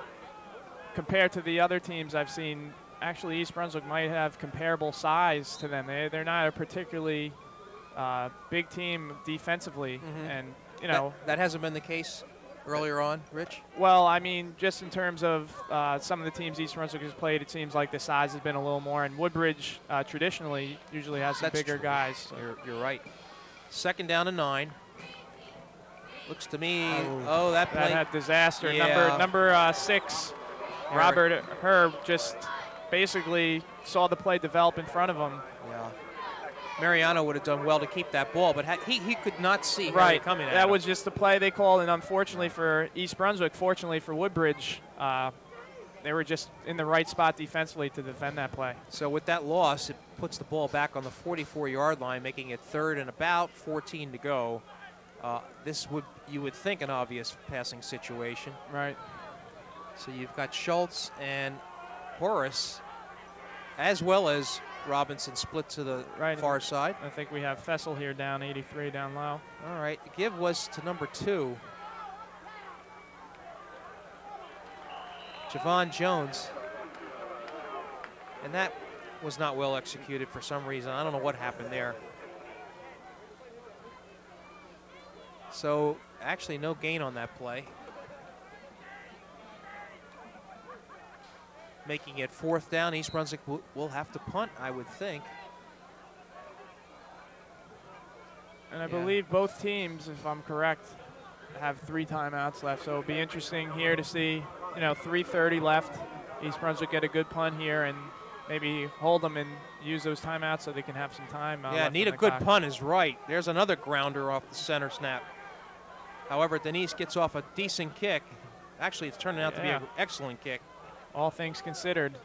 compared to the other teams I've seen, actually East Brunswick might have comparable size to them. They're not a particularly big team defensively, and you know that hasn't been the case earlier on, Rich. Well, I mean, just in terms of some of the teams East Brunswick has played, it seems like the size has been a little more, and Woodbridge traditionally usually has some bigger guys. So. You're right. Second down and 9. Looks to me, that play. That had disaster. Yeah. Number 6, Robert Herb just basically saw the play develop in front of him. Yeah. Mariano would have done well to keep that ball, but he could not see Harry coming at him. That was just the play they called, and unfortunately for East Brunswick, fortunately for Woodbridge, they were just in the right spot defensively to defend that play. So with that loss, it puts the ball back on the 44-yard line, making it 3rd and about 14 to go. This you would think an obvious passing situation. Right. So you've got Schultz and Horace, as well as Robinson split to the right far side. I think we have Fessel here down 83 down low. All right, the give was to number 2. Javon Jones. And that was not well executed for some reason. I don't know what happened there. So actually no gain on that play. Making it 4th down. East Brunswick will have to punt, I would think. And I believe both teams, if I'm correct, have 3 timeouts left. So it'll be interesting here to see, 3:30 left. East Brunswick get a good punt here and maybe hold them and use those timeouts so they can have some time. Yeah, need a good punt is right. There's another grounder off the center snap. However, Denise gets off a decent kick. Actually, it's turning out to be an excellent kick. All things considered.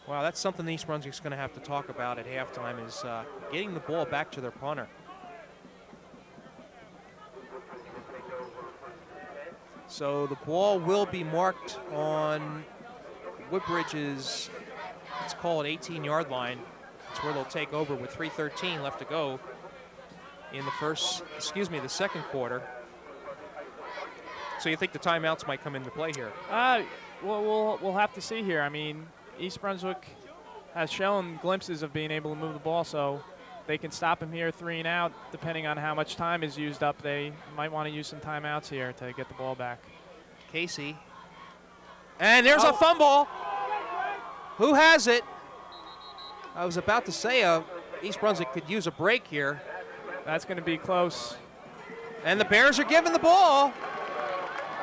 Wow, that's something East Brunswick's going to have to talk about at halftime is getting the ball back to their punter. So the ball will be marked on Woodbridge's, let's call it 18-yard line. It's where they'll take over with 3:13 left to go in the second quarter. So you think the timeouts might come into play here? Well, we'll have to see here. I mean, East Brunswick has shown glimpses of being able to move the ball, so they can stop him here 3 and out. Depending on how much time is used up, they might want to use some timeouts here to get the ball back. Casey. And there's a fumble. Who has it? I was about to say East Brunswick could use a break here. That's going to be close. And the Bears are giving the ball.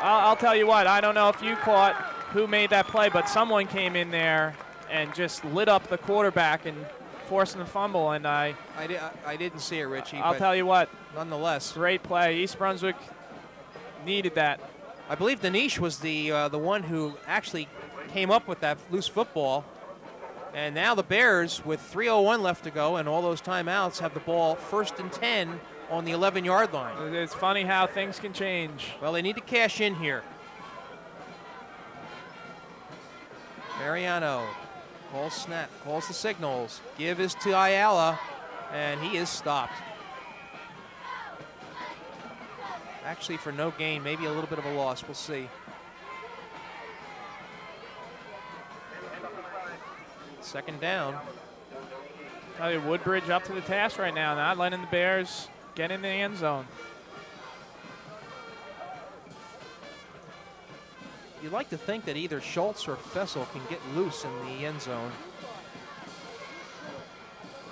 I'll tell you what, I don't know if you caught who made that play, but someone came in there and just lit up the quarterback and forcing the fumble. And I didn't see it, Richie. I'll tell you what. Nonetheless. Great play. East Brunswick needed that. I believe Danish was the one who actually came up with that loose football. And now the Bears, with 3:01 left to go and all those timeouts, have the ball 1st and 10 on the 11-yard line. It's funny how things can change. Well, they need to cash in here. Mariano calls snap, calls the signals. Give is to Ayala, and he is stopped. Actually, for no gain, maybe a little bit of a loss. We'll see. Second down. Tell you, Woodbridge up to the task right now, not letting the Bears get in the end zone. You'd like to think that either Schultz or Fessel can get loose in the end zone,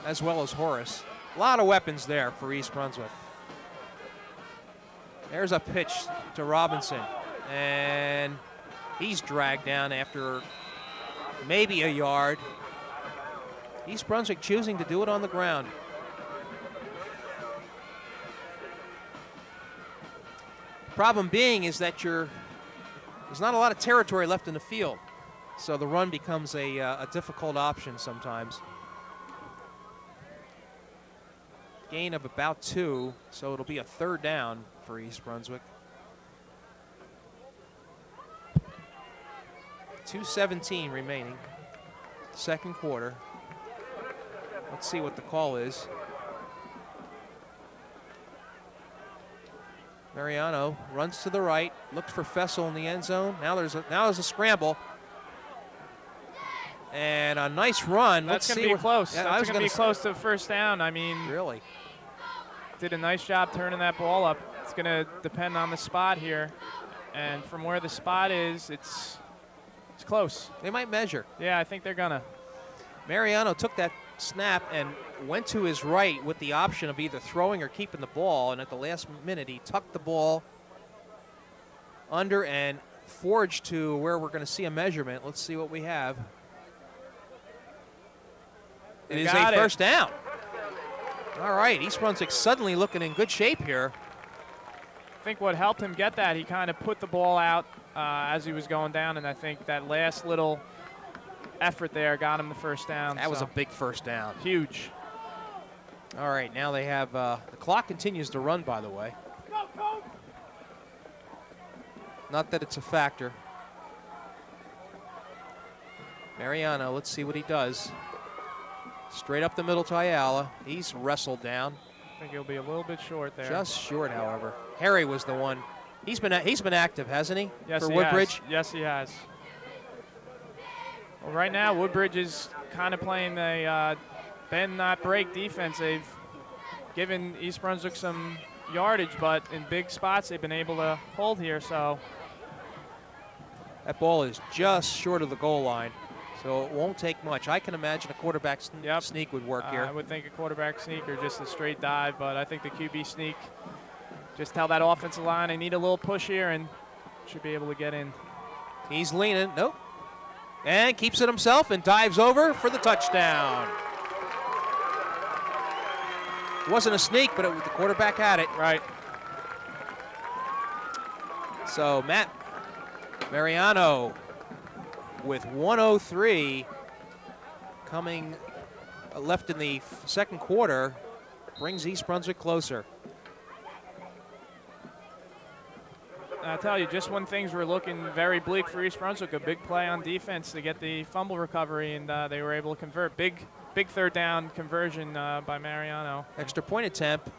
as well as Horace. A lot of weapons there for East Brunswick. There's a pitch to Robinson, and he's dragged down after maybe a yard. East Brunswick choosing to do it on the ground. Problem being is that there's not a lot of territory left in the field, so the run becomes a difficult option sometimes. Gain of about 2, so it'll be a 3rd down for East Brunswick. 2:17 remaining, second quarter. Let's see what the call is. Mariano runs to the right, looks for Fessel in the end zone. Now there's a scramble. And a nice run. That's going to be close. Yeah, that's going to be close to the 1st down. I mean, really did a nice job turning that ball up. It's going to depend on the spot here. And from where the spot is, it's close. They might measure. Yeah, I think they're going to. Mariano took that snap and went to his right with the option of either throwing or keeping the ball, and at the last minute he tucked the ball under and forged to where we're going to see a measurement. Let's see what we have. It is a 1st down. All right, East Brunswick suddenly looking in good shape here. I think what helped him get that, he kind of put the ball out as he was going down, and I think that last little effort there got him the 1st down. That was a big 1st down. Huge. All right, now they have, the clock continues to run, by the way. Not that it's a factor. Mariano, let's see what he does. Straight up the middle to Ayala. He's wrestled down. I think he'll be a little bit short there. Just short, however. Harry was the one. He's been active, hasn't he? Yes, for he Woodbridge? has. Yes, he has. Well, right now, Woodbridge is kind of playing the bend not break defense. They've given East Brunswick some yardage, but in big spots they've been able to hold here. So that ball is just short of the goal line, so it won't take much. I can imagine a quarterback sneak would work here. I would think a quarterback sneak or just a straight dive, but I think the QB sneak, just tell that offensive line they need a little push here and should be able to get in. He's leaning. Nope. And keeps it himself and dives over for the touchdown. It wasn't a sneak, but the quarterback had it. Right. So Matt Mariano with 1:03 coming left in the second quarter brings East Brunswick closer. I tell you, just when things were looking very bleak for East Brunswick, a big play on defense to get the fumble recovery, and they were able to convert. Big third down conversion by Mariano. Extra point attempt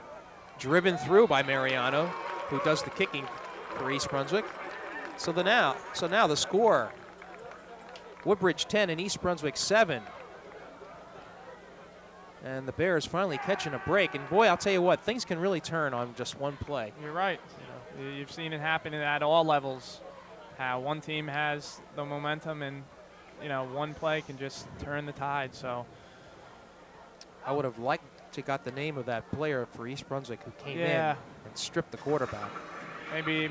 driven through by Mariano, who does the kicking for East Brunswick. So now the score, Woodbridge 10 and East Brunswick 7. And the Bears finally catching a break. And boy, I'll tell you what, things can really turn on just one play. You're right. You've seen it happen at all levels, how one team has the momentum and, one play can just turn the tide. So I would have liked to got the name of that player for East Brunswick who came in and stripped the quarterback. Maybe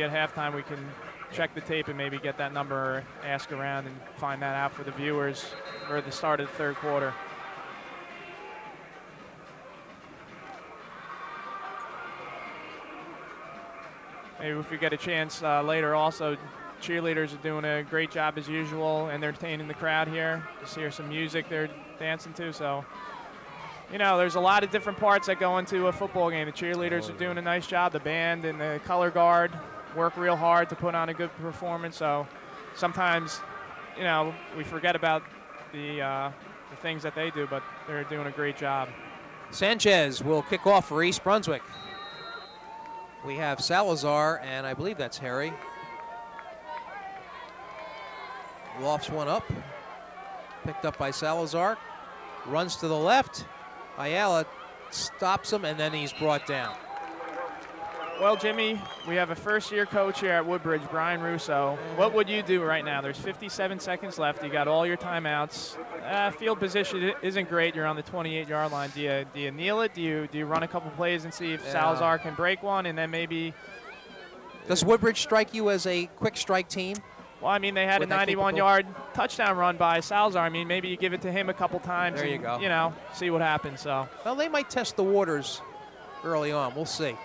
at halftime we can check the tape and maybe get that number or ask around and find that out for the viewers for the start of the third quarter. Maybe if we get a chance later also, cheerleaders are doing a great job as usual, entertaining the crowd here. Just hear some music they're dancing to. So, there's a lot of different parts that go into a football game. The cheerleaders are doing a nice job. The band and the color guard work real hard to put on a good performance. So sometimes, we forget about the things that they do, but they're doing a great job. Sanchez will kick off for East Brunswick. We have Salazar, and I believe that's Harry. Lofts one up. Picked up by Salazar. Runs to the left. Ayala stops him, and then he's brought down. Well, Jimmy, we have a first-year coach here at Woodbridge, Brian Russo. What would you do right now? There's 57 seconds left. You got all your timeouts. Field position isn't great. You're on the 28-yard line. Do you kneel it? Do you run a couple plays and see if Salazar can break one, and then maybe? Does Woodbridge strike you as a quick strike team? Well, I mean, they had a 91-yard touchdown run by Salazar. I mean, maybe you give it to him a couple times. There you go. See what happens. So. Well, they might test the waters early on. We'll see.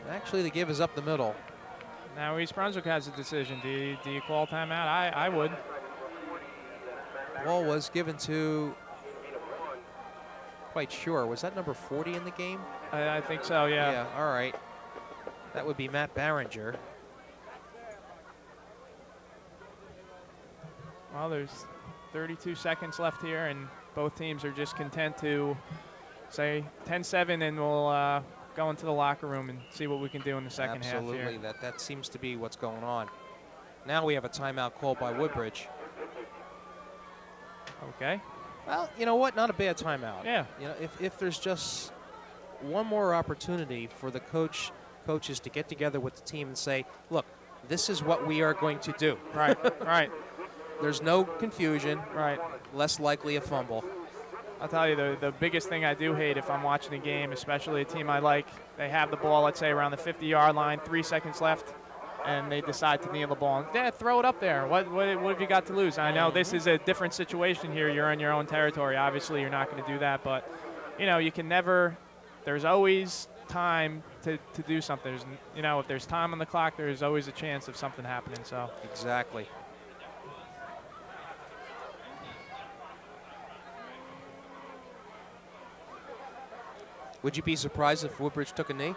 Actually, the give is up the middle. Now East Brunswick has a decision. Do you call timeout? I would. Ball was given to, quite sure, was that number 40 in the game? I think so, yeah. Yeah, all right. That would be Matt Barringer. Well, there's 32 seconds left here, and both teams are just content to say 10-7, and we'll go into the locker room and see what we can do in the second half here. Absolutely, that seems to be what's going on. Now we have a timeout called by Woodbridge. Okay. Well, you know what? Not a bad timeout. Yeah. If there's just one more opportunity for the coaches to get together with the team and say, look, this is what we are going to do. Right, right. There's no confusion. Right. Less likely a fumble. I'll tell you, the biggest thing I do hate if I'm watching a game, especially a team I like, they have the ball, let's say, around the 50-yard line, 3 seconds left, and they decide to kneel the ball. Throw it up there. What have you got to lose? I know this is a different situation here. You're in your own territory. Obviously, you're not going to do that. But, you can never – there's always time to do something. If there's time on the clock, there's always a chance of something happening. So exactly. Would you be surprised if Woodbridge took a knee?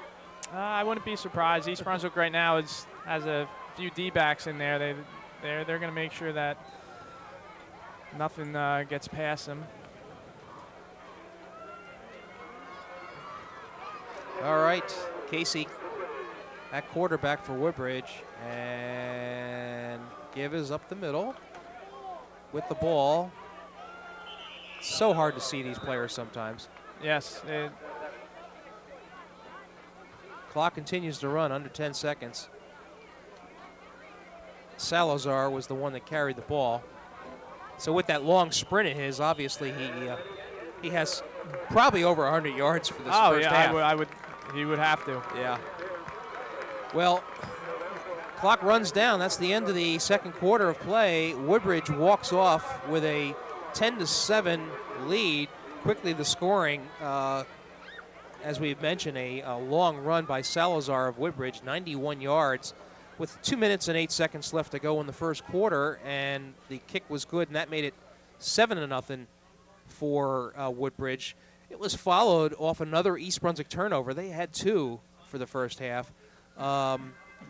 I wouldn't be surprised. East Brunswick right now has a few D-backs in there. They're going to make sure that Nothing gets past him. All right, Casey at quarterback for Woodbridge, and Give is up the middle with the ball. So hard to see these players sometimes. Yes. Clock continues to run, under 10 seconds. Salazar was the one that carried the ball. So with that long sprint of his, obviously he has probably over 100 yards for this first half. He would have to. Yeah. Well, clock runs down. That's the end of the second quarter of play. Woodbridge walks off with a 10-7 lead. Quickly the scoring, as we've mentioned, a long run by Salazar of Woodbridge, 91 yards, with 2 minutes and 8 seconds left to go in the first quarter, and the kick was good, and that made it 7-0 for Woodbridge. It was followed off another East Brunswick turnover. They had 2 for the first half.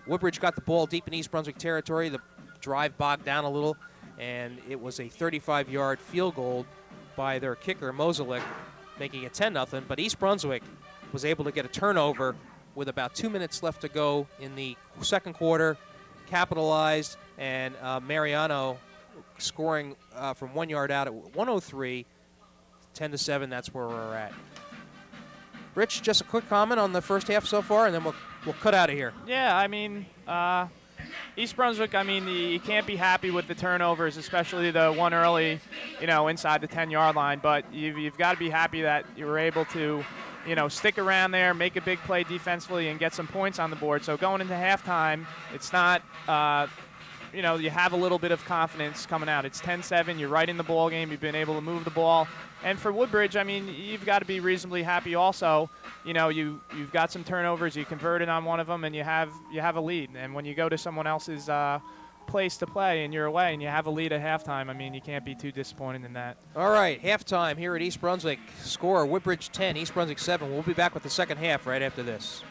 Woodbridge got the ball deep in East Brunswick territory. The drive bogged down a little, and it was a 35-yard field goal by their kicker, Moselik, making it 10-0. But East Brunswick was able to get a turnover with about 2 minutes left to go in the second quarter, capitalized, and Mariano scoring from 1 yard out at 103, 10-7. That's where we're at. Rich, just a quick comment on the first half so far, and then we'll cut out of here. Yeah, I mean, East Brunswick, I mean, you can't be happy with the turnovers, especially the one early, inside the 10-yard line. But you've got to be happy that you were able to, stick around there, make a big play defensively, and get some points on the board. So going into halftime, it's not, you have a little bit of confidence coming out. It's 10-7. You're right in the ball game. You've been able to move the ball. And for Woodbridge, I mean, you've got to be reasonably happy also. You've got some turnovers. You converted on one of them, and you have a lead. And when you go to someone else's place to play and you're away and you have a lead at halftime, I mean, you can't be too disappointed in that. All right, halftime here at East Brunswick. Score, Woodbridge 10, East Brunswick 7. We'll be back with the second half right after this.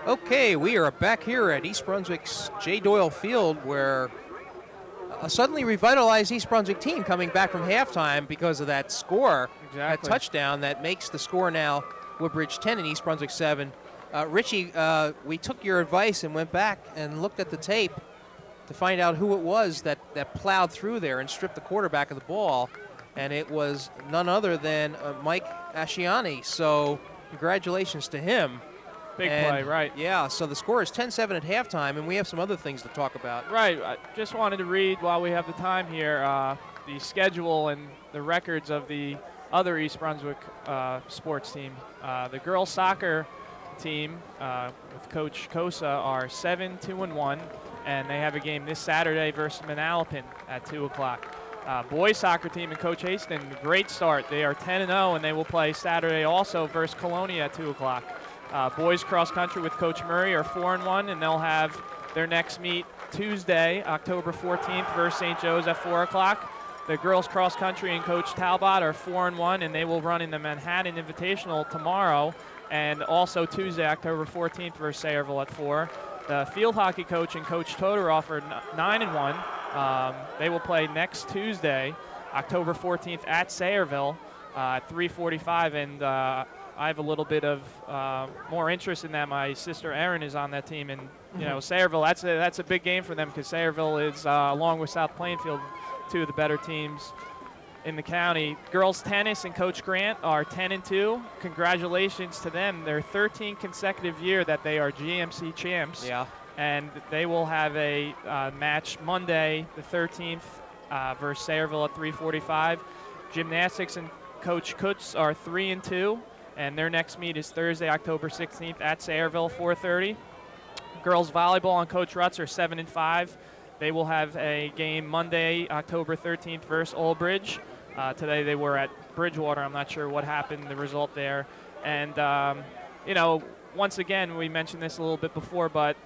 Okay, we are back here at East Brunswick's J. Doyle Field, where a suddenly revitalized East Brunswick team coming back from halftime because of that score, that touchdown that makes the score now Woodbridge 10 and East Brunswick 7. Richie, we took your advice and went back and looked at the tape to find out who it was that plowed through there and stripped the quarterback of the ball, and it was none other than Mike Asciani. So congratulations to him. Big play, right. Yeah, so the score is 10-7 at halftime, and we have some other things to talk about. Right. I just wanted to read, while we have the time here, the schedule and the records of the other East Brunswick sports team. The girls soccer team with Coach Kosa are 7-2-1, and they have a game this Saturday versus Manalapan at 2 o'clock. Boys soccer team and Coach Haston, great start. They are 10-0, and they will play Saturday also versus Colonia at 2 o'clock. Boys cross country with Coach Murray are 4-1, and they'll have their next meet Tuesday, October 14th versus St. Joe's at 4 o'clock. The girls cross country and Coach Talbot are 4-1, and they will run in the Manhattan Invitational tomorrow, and also Tuesday, October 14th versus Sayreville at 4. The field hockey coach and Coach Todoroff are 9-1. They will play next Tuesday, October 14th at Sayreville at 3:45, and I have a little bit of more interest in that. My sister Erin is on that team, and Sayreville, that's a big game for them, because Sayreville is, along with South Plainfield, two of the better teams in the county. Girls tennis and Coach Grant are 10-2. Congratulations to them. Their 13th consecutive year that they are GMC champs. Yeah. And they will have a match Monday, the 13th, versus Sayreville at 3:45. Gymnastics and Coach Kutz are 3-2. And their next meet is Thursday, October 16th at Sayreville, 4:30. Girls volleyball and Coach Rutz are 7-5. They will have a game Monday, October 13th versus Old Bridge. Today they were at Bridgewater. I'm not sure what happened, the result there. And, once again, we mentioned this a little bit before, but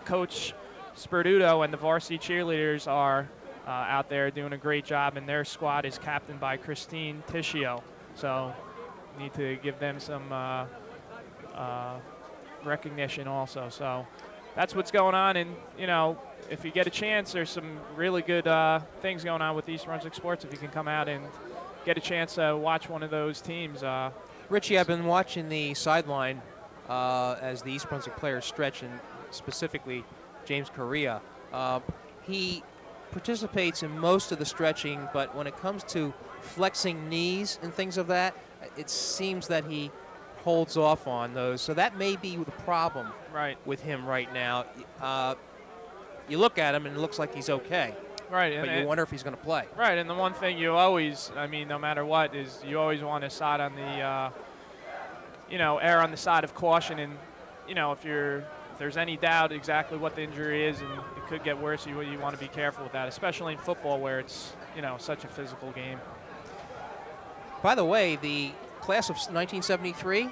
Coach Sperduto and the varsity cheerleaders are out there doing a great job, and their squad is captained by Christine Tishio. So need to give them some recognition also. So that's what's going on, and if you get a chance, there's some really good things going on with East Brunswick sports. If you can come out and get a chance to watch one of those teams. Richie, I've been watching the sideline as the East Brunswick players stretch, and specifically James Correa. He participates in most of the stretching, but when it comes to flexing knees and things of that, it seems that he holds off on those. So that may be the problem with him right now. You look at him and it looks like he's okay. Right. But you wonder if he's going to play. Right, and the one thing you always, no matter what, is you always want to side on the, err on the side of caution. And, if there's any doubt exactly what the injury is and it could get worse, you want to be careful with that, especially in football where it's, such a physical game. By the way, the class of 1973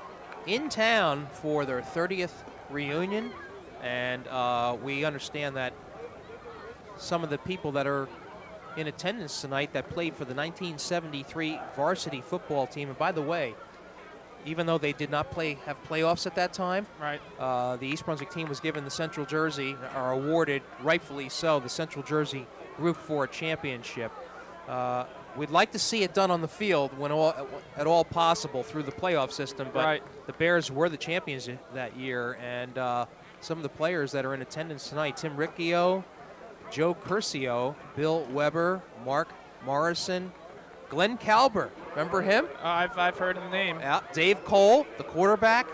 in town for their 30th reunion, and we understand that some of the people that are in attendance tonight that played for the 1973 varsity football team, and by the way, even though they did not have playoffs at that time, the East Brunswick team was given the Central Jersey, are awarded, rightfully so, the Central Jersey Group 4 championship. We'd like to see it done on the field when at all possible through the playoff system, but the Bears were the champions that year, and some of the players that are in attendance tonight, Tim Riccio, Joe Curcio, Bill Weber, Mark Morrison, Glenn Kalber, remember him? I've heard the name. Dave Cole, the quarterback,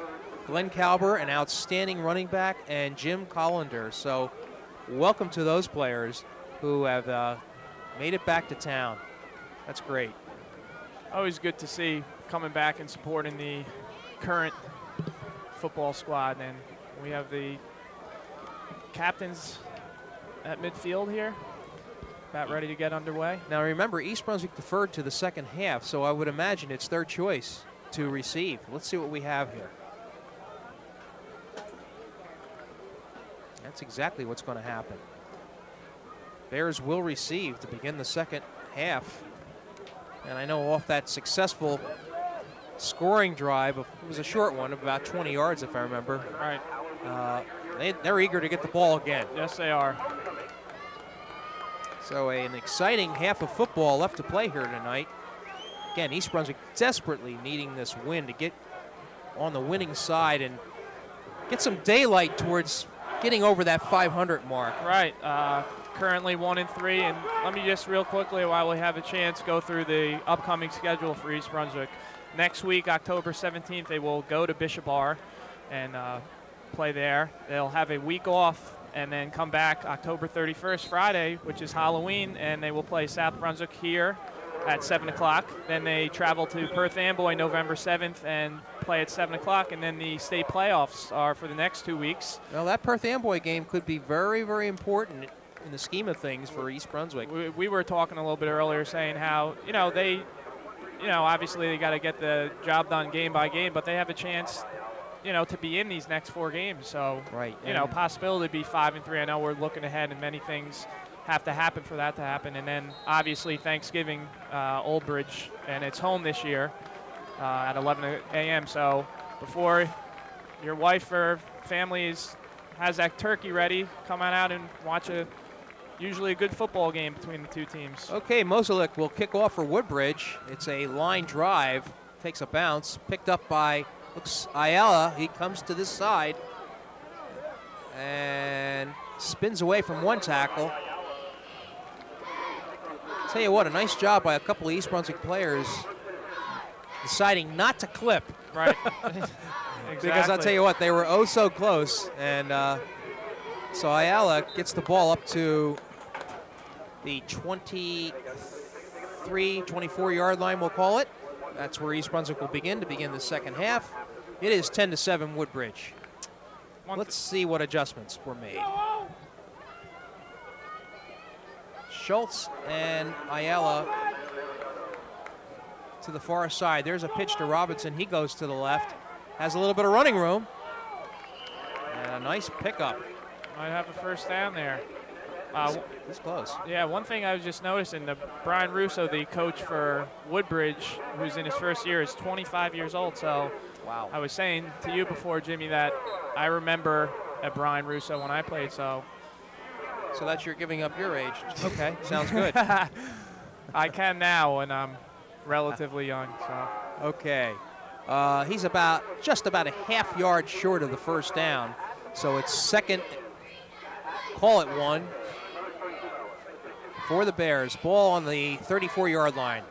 Glenn Kalber, an outstanding running back, and Jim Collender. So welcome to those players who have made it back to town. That's great. Always good to see coming back and supporting the current football squad. And we have the captains at midfield here, about ready to get underway. Now remember, East Brunswick deferred to the second half, so I would imagine it's their choice to receive. Let's see what we have here. That's exactly what's going to happen. Bears will receive to begin the second half. And I know off that successful scoring drive, it was a short one of about 20 yards if I remember. Right. they're eager to get the ball again. Yes, they are. So an exciting half of football left to play here tonight. Again, East Brunswick desperately needing this win to get on the winning side and get some daylight towards getting over that 500 mark. Right. Currently 1-3, and let me just real quickly, while we have a chance, go through the upcoming schedule for East Brunswick. Next week, October 17th, they will go to Bishop Bar and play there. They'll have a week off and then come back October 31st, Friday, which is Halloween, and they will play South Brunswick here at 7 o'clock. Then they travel to Perth Amboy November 7th and play at 7 o'clock, and then the state playoffs are for the next 2 weeks. Well, that Perth Amboy game could be very, very important in the scheme of things for East Brunswick. We were talking a little bit earlier saying how, obviously they got to get the job done game by game, but they have a chance, to be in these next 4 games. So, right. Possibility to be 5-3. I know we're looking ahead, and many things have to happen for that to happen. And then, obviously, Thanksgiving, Old Bridge, and it's home this year at 11 a.m. So before your wife or family has that turkey ready, come on out and watch usually a good football game between the two teams. Okay, Moselek will kick off for Woodbridge. It's a line drive, takes a bounce, picked up by Ayala. He comes to this side and spins away from one tackle. Tell you what, a nice job by a couple of East Brunswick players deciding not to clip. Right. Exactly. Because I'll tell you what, they were oh so close. And so Ayala gets the ball up to the 23, 24-yard line, we'll call it. That's where East Brunswick will begin the second half. It is 10-7 Woodbridge. Let's see what adjustments were made. Schultz and Ayala to the far side. There's a pitch to Robinson. He goes to the left. Has a little bit of running room. And a nice pickup. Might have a first down there. This close. Yeah, one thing I was just noticing, Brian Russo, the coach for Woodbridge, who's in his first year, is 25 years old. So wow. I was saying to you before, Jimmy, that I remember Brian Russo when I played. So that's you're giving up your age. Okay, sounds good. I can now, and I'm relatively young. So okay. He's just about a half yard short of the first down. So it's second, call it 1 for the Bears. Ball on the 34-yard line.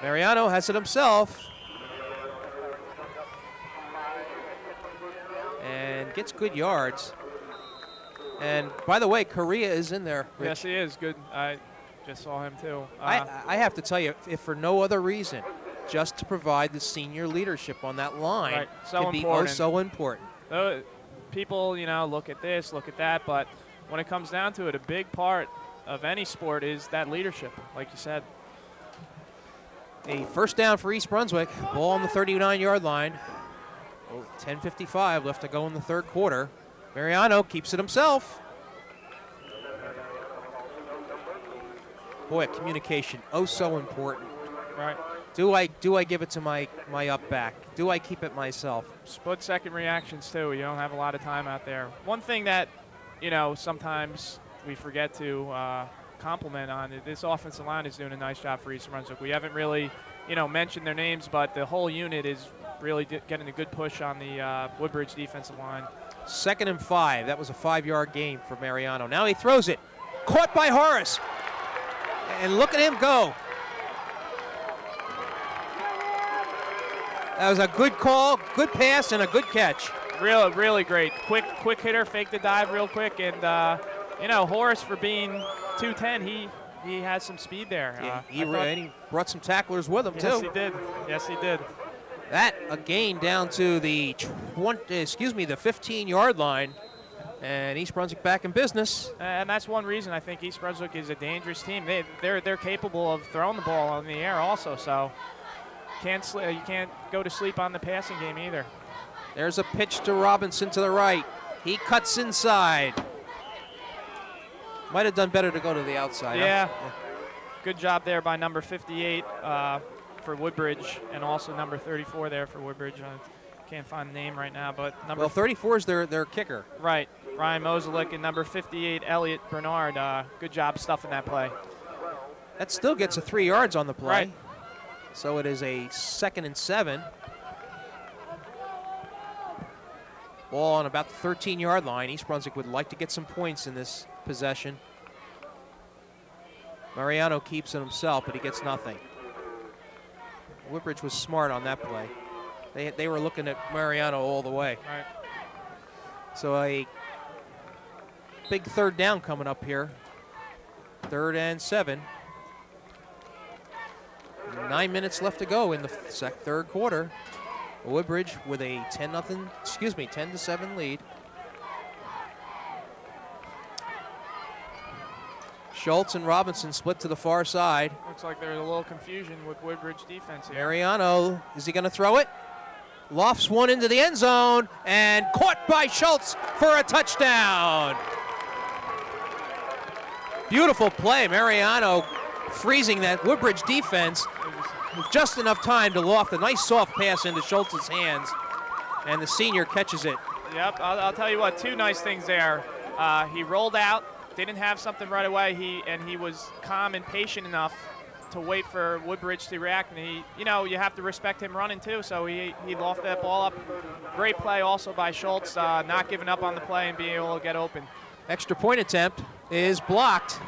Mariano has it himself. And gets good yards. And by the way, Correa is in there, Rich. Yes, he is. Good. I just saw him too. I have to tell you, if for no other reason, just to provide the senior leadership on that line, right. So can be important. so important. People, look at this, look at that, but when it comes down to it, a big part of any sport is that leadership, like you said. A first down for East Brunswick. Ball on the 39-yard line. 10:55 left to go in the third quarter. Mariano keeps it himself. Boy, communication, so important. Right. Do I give it to my up back? Do I keep it myself? Split-second reactions, too. You don't have a lot of time out there. One thing that, sometimes we forget to compliment on, this offensive line is doing a nice job for East Brunswick. We haven't really, mentioned their names, but the whole unit is really getting a good push on the Woodbridge defensive line. 2nd and 5. That was a 5-yard gain for Mariano. Now he throws it. Caught by Horace. And look at him go. That was a good call, good pass, and a good catch. Really great. Quick hitter, faked the dive real quick. And, Horace, for being 210, he has some speed there. Yeah, he brought some tacklers with him, too. Yes, he did. Yes, he did. That a gain down to the 15-yard line, and East Brunswick back in business. And that's one reason I think East Brunswick is a dangerous team. They're capable of throwing the ball in the air also. So you can't go to sleep on the passing game either. There's a pitch to Robinson to the right. He cuts inside. Might have done better to go to the outside. Yeah. Good job there by number 58. for Woodbridge, and also number 34 there for Woodbridge. I can't find the name right now, but number. Well, 34 is their kicker. Right, Ryan Moselick, and number 58, Elliot Bernard. Good job stuffing that play. That still gets a 3 yards on the play. Right. So it is a 2nd and 7. Ball on about the 13-yard line. East Brunswick would like to get some points in this possession. Mariano keeps it himself, but he gets nothing. Woodbridge was smart on that play. They were looking at Mariano all the way. Right. So a big 3rd down coming up here. 3rd and 7. 9 minutes left to go in the 3rd quarter. Woodbridge with a 10-7 lead. Schultz and Robinson split to the far side. Looks like there's a little confusion with Woodbridge defense here. Mariano, is he going to throw it? Lofts one into the end zone and caught by Schultz for a touchdown. Beautiful play. Mariano freezing that Woodbridge defense with just enough time to loft a nice soft pass into Schultz's hands, and the senior catches it. Yep, I'll tell you what, 2 nice things there. He rolled out, didn't have something right away, he was calm and patient enough to wait for Woodbridge to react, and you have to respect him running too, so he lofted that ball up. Great play also by Schultz, not giving up on the play and being able to get open. Extra point attempt is blocked,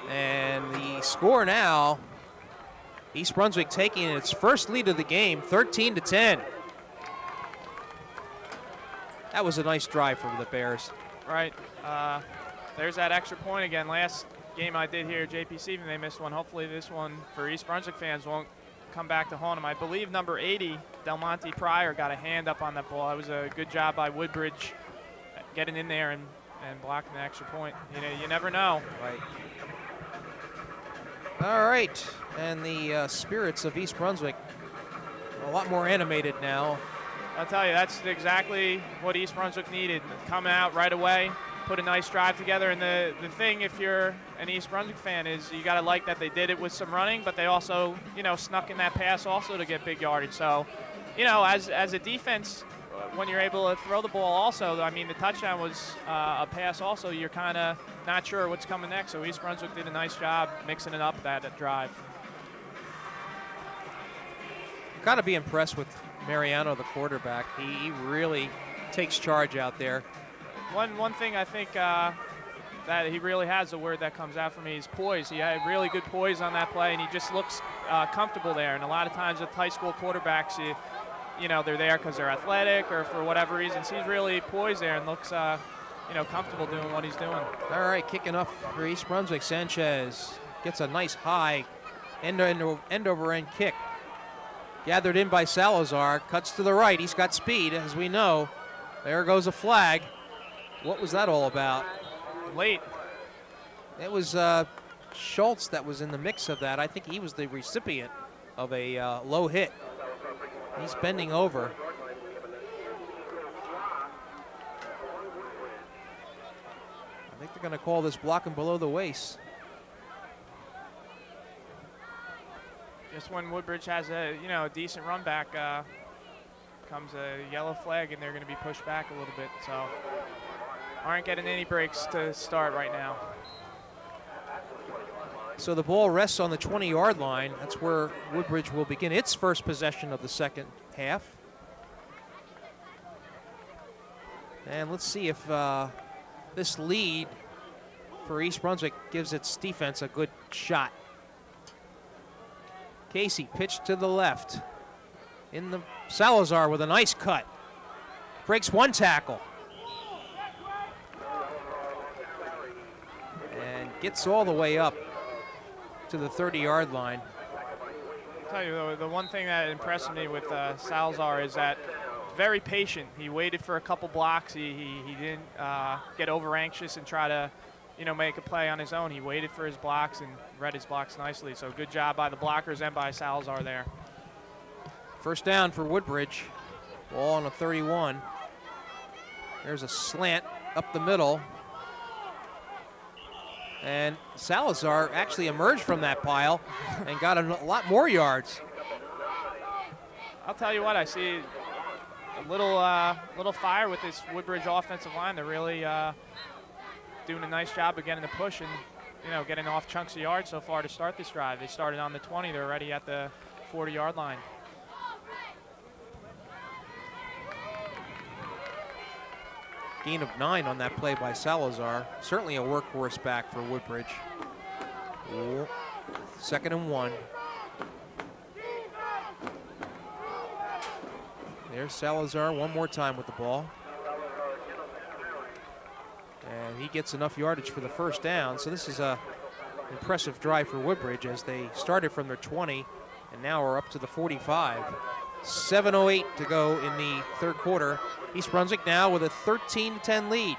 and the score now, East Brunswick taking its first lead of the game, 13-10. That was a nice drive from the Bears. Right. There's that extra point again. Last game I did here, JP Stevens, they missed one. Hopefully this one for East Brunswick fans won't come back to haunt them. I believe number 80, Del Monte Pryor, got a hand up on that ball. That was a good job by Woodbridge getting in there and blocking the extra point. You never know. Right. All right, and the spirits of East Brunswick a lot more animated now. I'll tell you, that's exactly what East Brunswick needed. Coming out right away, put a nice drive together. And the thing, if you're an East Brunswick fan, is you got to like that they did it with some running, but they also, snuck in that pass also to get big yardage. So, as a defense, when you're able to throw the ball also, I mean, the touchdown was a pass also. You're kind of not sure what's coming next. So East Brunswick did a nice job mixing it up that drive. You've got to be impressed with Mariano, the quarterback. He really takes charge out there. One thing I think that he really has, the word that comes out for me, is poise. He had really good poise on that play, and he just looks comfortable there. And a lot of times with high school quarterbacks, they're there because they're athletic or for whatever reasons. He's really poised there and looks, comfortable doing what he's doing. All right, kicking off for East Brunswick. Sanchez gets a nice high end-over-end kick. Gathered in by Salazar, cuts to the right. He's got speed, as we know. There goes a flag. What was that all about? Late. It was Schultz that was in the mix of that. I think he was the recipient of a low hit. He's bending over. I think they're going to call this blocking below the waist. Just when Woodbridge has a decent run back, comes a yellow flag, and they're going to be pushed back a little bit. So aren't getting any breaks to start right now. So the ball rests on the 20-yard line. That's where Woodbridge will begin its first possession of the second half. And let's see if this lead for East Brunswick gives its defense a good shot. Casey pitched to the left. In the Salazar with a nice cut. Breaks one tackle. And gets all the way up to the 30-yard line. I'll tell you, the one thing that impressed me with Salazar is that very patient. He waited for a couple blocks. He didn't get over anxious and try to make a play on his own. He waited for his blocks and read his blocks nicely. So good job by the blockers and by Salazar there. First down for Woodbridge. Ball on a 31. There's a slant up the middle. And Salazar actually emerged from that pile and got a lot more yards. I'll tell you what, I see a little fire with this Woodbridge offensive line. They're really doing a nice job of getting the push and, you know, getting off chunks of yards so far to start this drive. They started on the 20. They're already at the 40-yard line. Gain of 9 on that play by Salazar. Certainly a workhorse back for Woodbridge. 2nd and 1. There's Salazar one more time with the ball. And he gets enough yardage for the first down. So this is a impressive drive for Woodbridge as they started from their 20 and now are up to the 45. 7:08 to go in the third quarter. East Brunswick now with a 13-10 lead.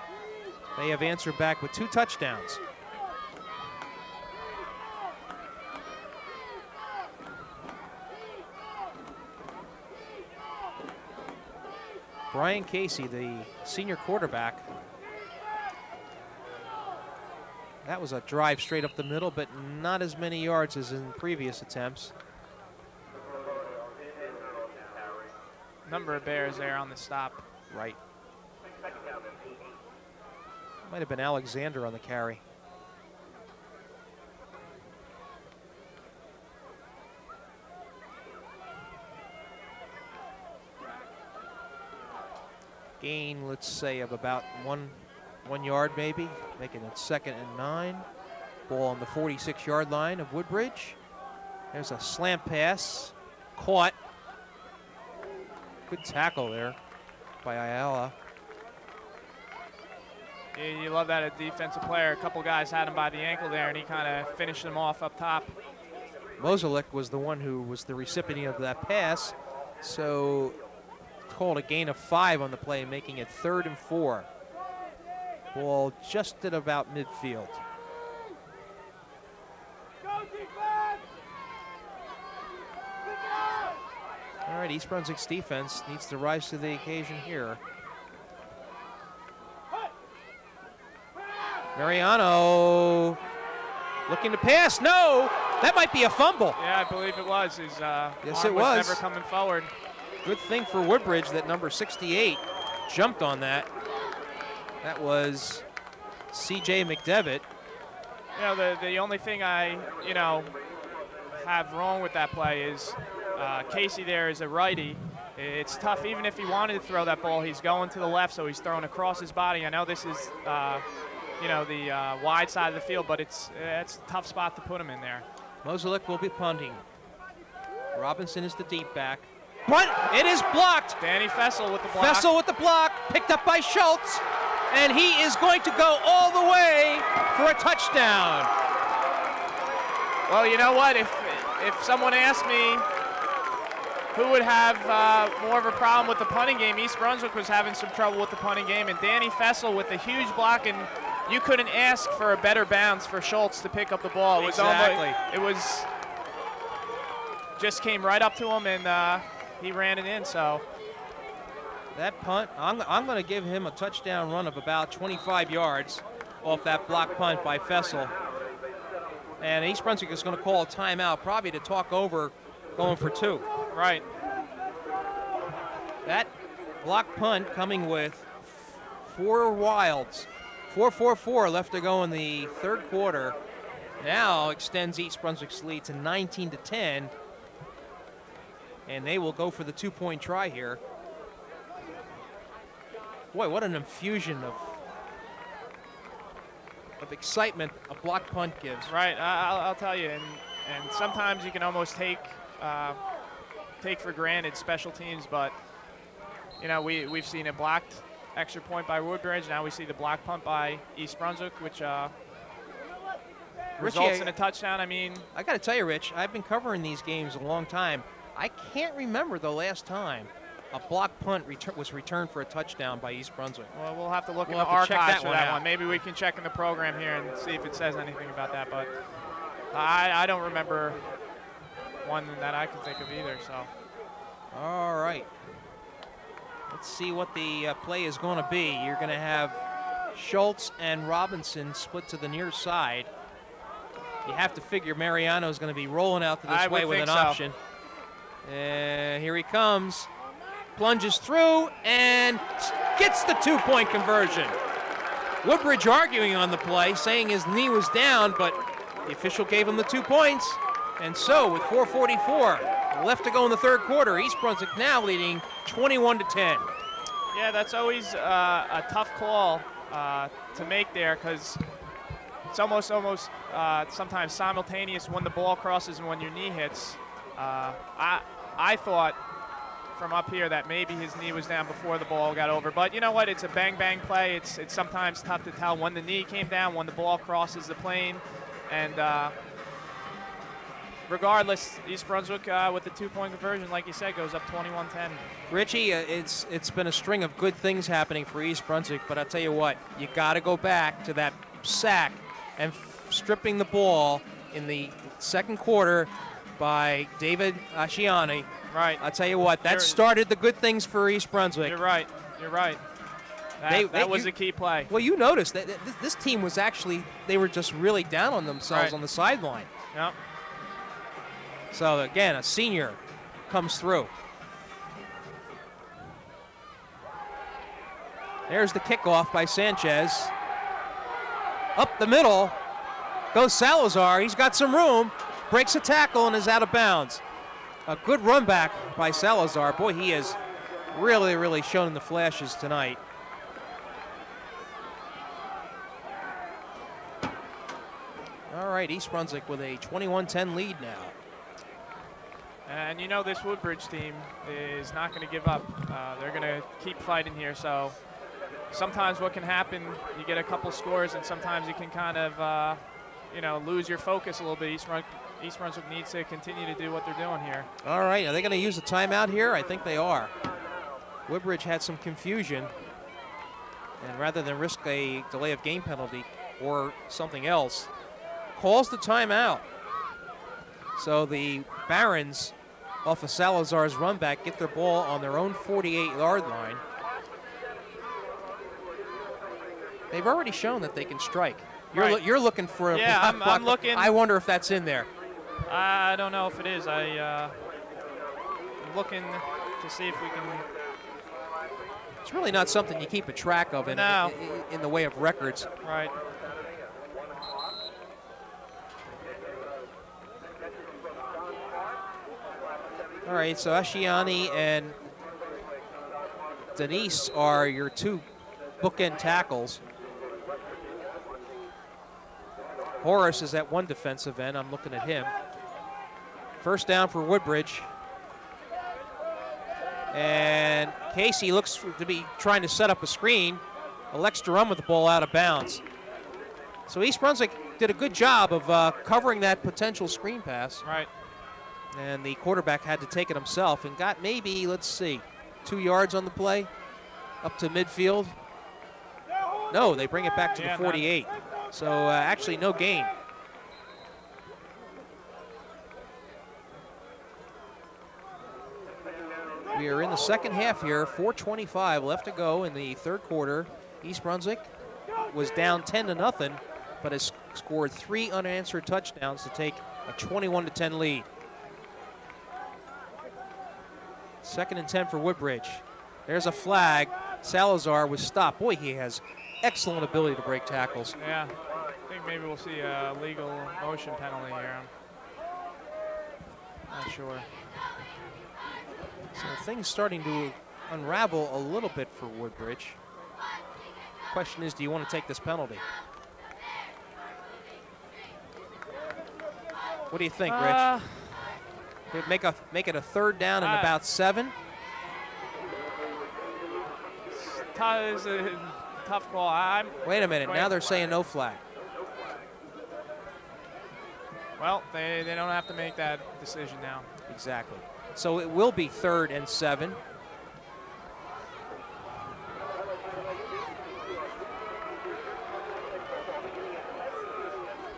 They have answered back with 2 touchdowns. Brian Casey, the senior quarterback. That was a drive straight up the middle, but not as many yards as in previous attempts. Number of Bears there on the stop. Right. Might have been Alexander on the carry. Gain, let's say, of about one yard maybe, making it 2nd and 9. Ball on the 46-yard line of Woodbridge. There's a slant pass, caught. Good tackle there by Ayala. Yeah, you love that a defensive player. A couple guys had him by the ankle there, and he kind of finished him off up top. Moselik was the one who was the recipient of that pass, so called a gain of 5 on the play, making it 3rd and 4. Ball just at about midfield. All right, East Brunswick's defense needs to rise to the occasion here. Mariano looking to pass. No, that might be a fumble. Yeah, I believe it was. His yes, arm it was. Never coming forward. Good thing for Woodbridge that number 68 jumped on that. That was C.J. McDevitt. You know, the only thing I, have wrong with that play is Casey there is a righty. It's tough, even if he wanted to throw that ball, he's going to the left, so he's throwing across his body. I know this is, the wide side of the field, but it's a tough spot to put him in there. Moselik will be punting. Robinson is the deep back. Punt, it is blocked. Danny Fessel with the block. Fessel with the block, picked up by Schultz, and he is going to go all the way for a touchdown. Well, you know what? If someone asked me who would have more of a problem with the punting game, East Brunswick was having some trouble with the punting game, and Danny Fessel with a huge block, and you couldn't ask for a better bounce for Schultz to pick up the ball. It was exactly. Just came right up to him, and he ran it in. So that punt, I'm going to give him a touchdown run of about 25 yards off that block punt by Fessel. And East Brunswick is going to call a timeout, probably to talk over going for 2. Right. That block punt coming with 4 wilds. 4:44 left to go in the third quarter. Now extends East Brunswick's lead to 19-10. And they will go for the 2-point try here. Boy, what an infusion of excitement a block punt gives. Right, I'll tell you, and sometimes you can almost take for granted special teams, but we've seen a blocked extra point by Woodbridge. Now we see the block punt by East Brunswick, which results in a touchdown. I mean, I got to tell you, Rich, I've been covering these games a long time. I can't remember the last time a block punt was returned for a touchdown by East Brunswick. Well, we'll have to look in the archives for that one. Maybe we can check in the program here and see if it says anything about that. But I don't remember one that I can think of either. So. All right. Let's see what the play is going to be. You're going to have Schultz and Robinson split to the near side. You have to figure Mariano's going to be rolling out to this way with an option. And here he comes. Plunges through and gets the two-point conversion. Woodbridge arguing on the play, saying his knee was down, but the official gave him the 2 points. And so with 4:44 left to go in the third quarter, East Brunswick now leading 21-10. Yeah, that's always a tough call to make there, because it's almost sometimes simultaneous when the ball crosses and when your knee hits. I thought from up here that maybe his knee was down before the ball got over, but you know what? It's a bang-bang play. It's sometimes tough to tell when the knee came down, when the ball crosses the plane, and regardless, East Brunswick with the 2-point conversion, like you said, goes up 21-10. Richie, it's been a string of good things happening for East Brunswick, but I'll tell you what, you got to go back to that sack and stripping the ball in the second quarter by David Asciani. Right. I'll tell you what, that started the good things for East Brunswick. You're right. You're right. That was a key play. Well, you noticed that this team was actually, they were just really down on themselves on the sideline. Yep. So, again, a senior comes through. There's the kickoff by Sanchez. Up the middle goes Salazar. He's got some room. Breaks a tackle and is out of bounds. A good run back by Salazar. Boy, he has really, really shown in the flashes tonight. All right, East Brunswick with a 21-10 lead now. And you know this Woodbridge team is not going to give up. They're going to keep fighting here. So sometimes what can happen, you get a couple scores, and sometimes you can kind of, lose your focus a little bit. East Brunswick needs to continue to do what they're doing here. All right, are they going to use a timeout here? I think they are. Woodbridge had some confusion, and rather than risk a delay of game penalty or something else, calls the timeout. So the Barons, off of Salazar's run back, get their ball on their own 48-yard line. They've already shown that they can strike. You're looking for a block. I'm looking. I wonder if that's in there. I don't know if it is. I'm looking to see if we can. It's really not something you keep a track of in the way of records. Right. All right, so Asciani and Denise are your two bookend tackles. Horace is at one defensive end. I'm looking at him. First down for Woodbridge. And Casey looks to be trying to set up a screen. Elects to run with the ball out of bounds. So East Brunswick did a good job of covering that potential screen pass. Right. And the quarterback had to take it himself and got maybe, let's see, 2 yards on the play up to midfield. No, they bring it back to the 48. So actually no gain. We are in the second half here, 4:25 left to go in the third quarter. East Brunswick was down 10-0, but has scored 3 unanswered touchdowns to take a 21-10 lead. Second and 10 for Woodbridge. There's a flag. Salazar was stopped. Boy, he has excellent ability to break tackles. Yeah, I think maybe we'll see a legal motion penalty here. I'm not sure. So things starting to unravel a little bit for Woodbridge. Question is, do you want to take this penalty? What do you think, Rich? Make it a third down and about 7? It's a tough call. Wait a minute. Now they're saying no flag. Well, they don't have to make that decision now. Exactly. So it will be 3rd and 7.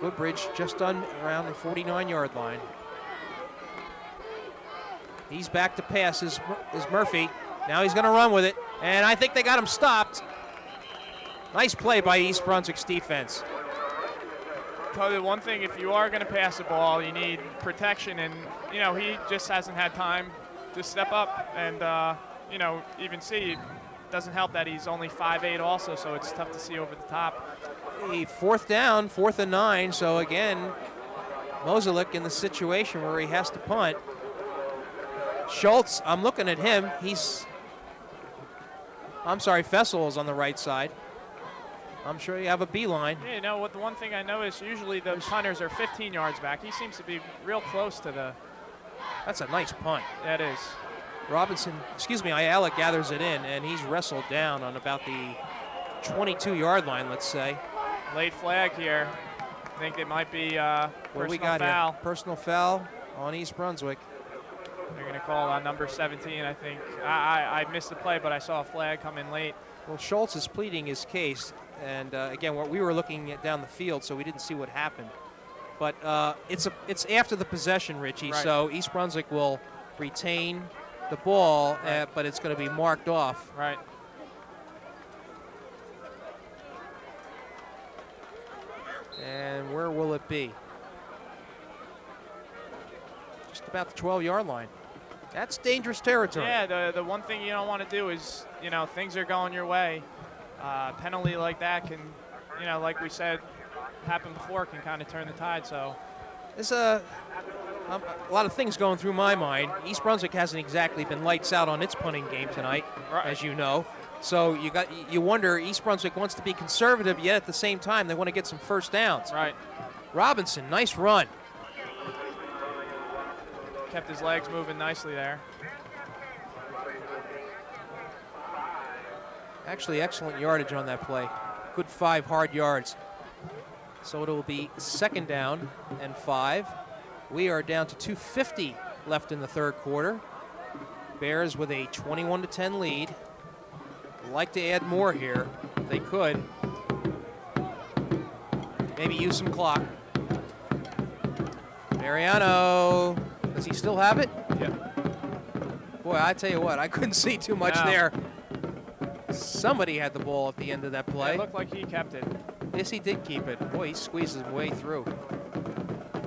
Woodbridge just around the 49-yard line. He's back to pass is Murphy. Now he's going to run with it, and I think they got him stopped. Nice play by East Brunswick's defense. Tell you one thing, if you are going to pass the ball, you need protection, and you know he just hasn't had time to step up, and you know, even see, it doesn't help that he's only 5'8" also, so it's tough to see over the top. A 4th down, 4th and 9, so again, Moselick in the situation where he has to punt. Schultz, I'm looking at him, Fessel is on the right side. I'm sure you have a beeline. Yeah, you know what? The one thing I know is usually the punters are 15 yards back. He seems to be real close to the. That's a nice punt. That is. Ayala gathers it in, and he's wrestled down on about the 22-yard line, let's say. Late flag here. I think it might be what we personal got foul. Here? Personal foul on East Brunswick. They're going to call on number 17, I think. I missed the play, but I saw a flag come in late. Well, Schultz is pleading his case, and again, we were looking at down the field, so we didn't see what happened. But it's after the possession, Richie. Right. So East Brunswick will retain the ball, right. But it's going to be marked off. Right. And where will it be? Just about the 12-yard line. That's dangerous territory. Yeah, the one thing you don't want to do is, you know, things are going your way. Penalty like that can, you know, like we said, happened before, can kind of turn the tide. So there's a lot of things going through my mind. East Brunswick hasn't exactly been lights out on its punting game tonight, right. As you know. So you wonder, East Brunswick wants to be conservative, yet at the same time they want to get some first downs. Right. Robinson, nice run. Kept his legs moving nicely there. Actually, excellent yardage on that play. Good 5 hard yards. So it will be 2nd down and 5. We are down to 2:50 left in the 3rd quarter. Bears with a 21-10 lead. Like to add more here if they could. Maybe use some clock. Mariano, does he still have it? Yeah. Boy, I tell you what, I couldn't see too much No. there. Somebody had the ball at the end of that play. It looked like he kept it. Yes, he did keep it. Boy, he squeezes his way through.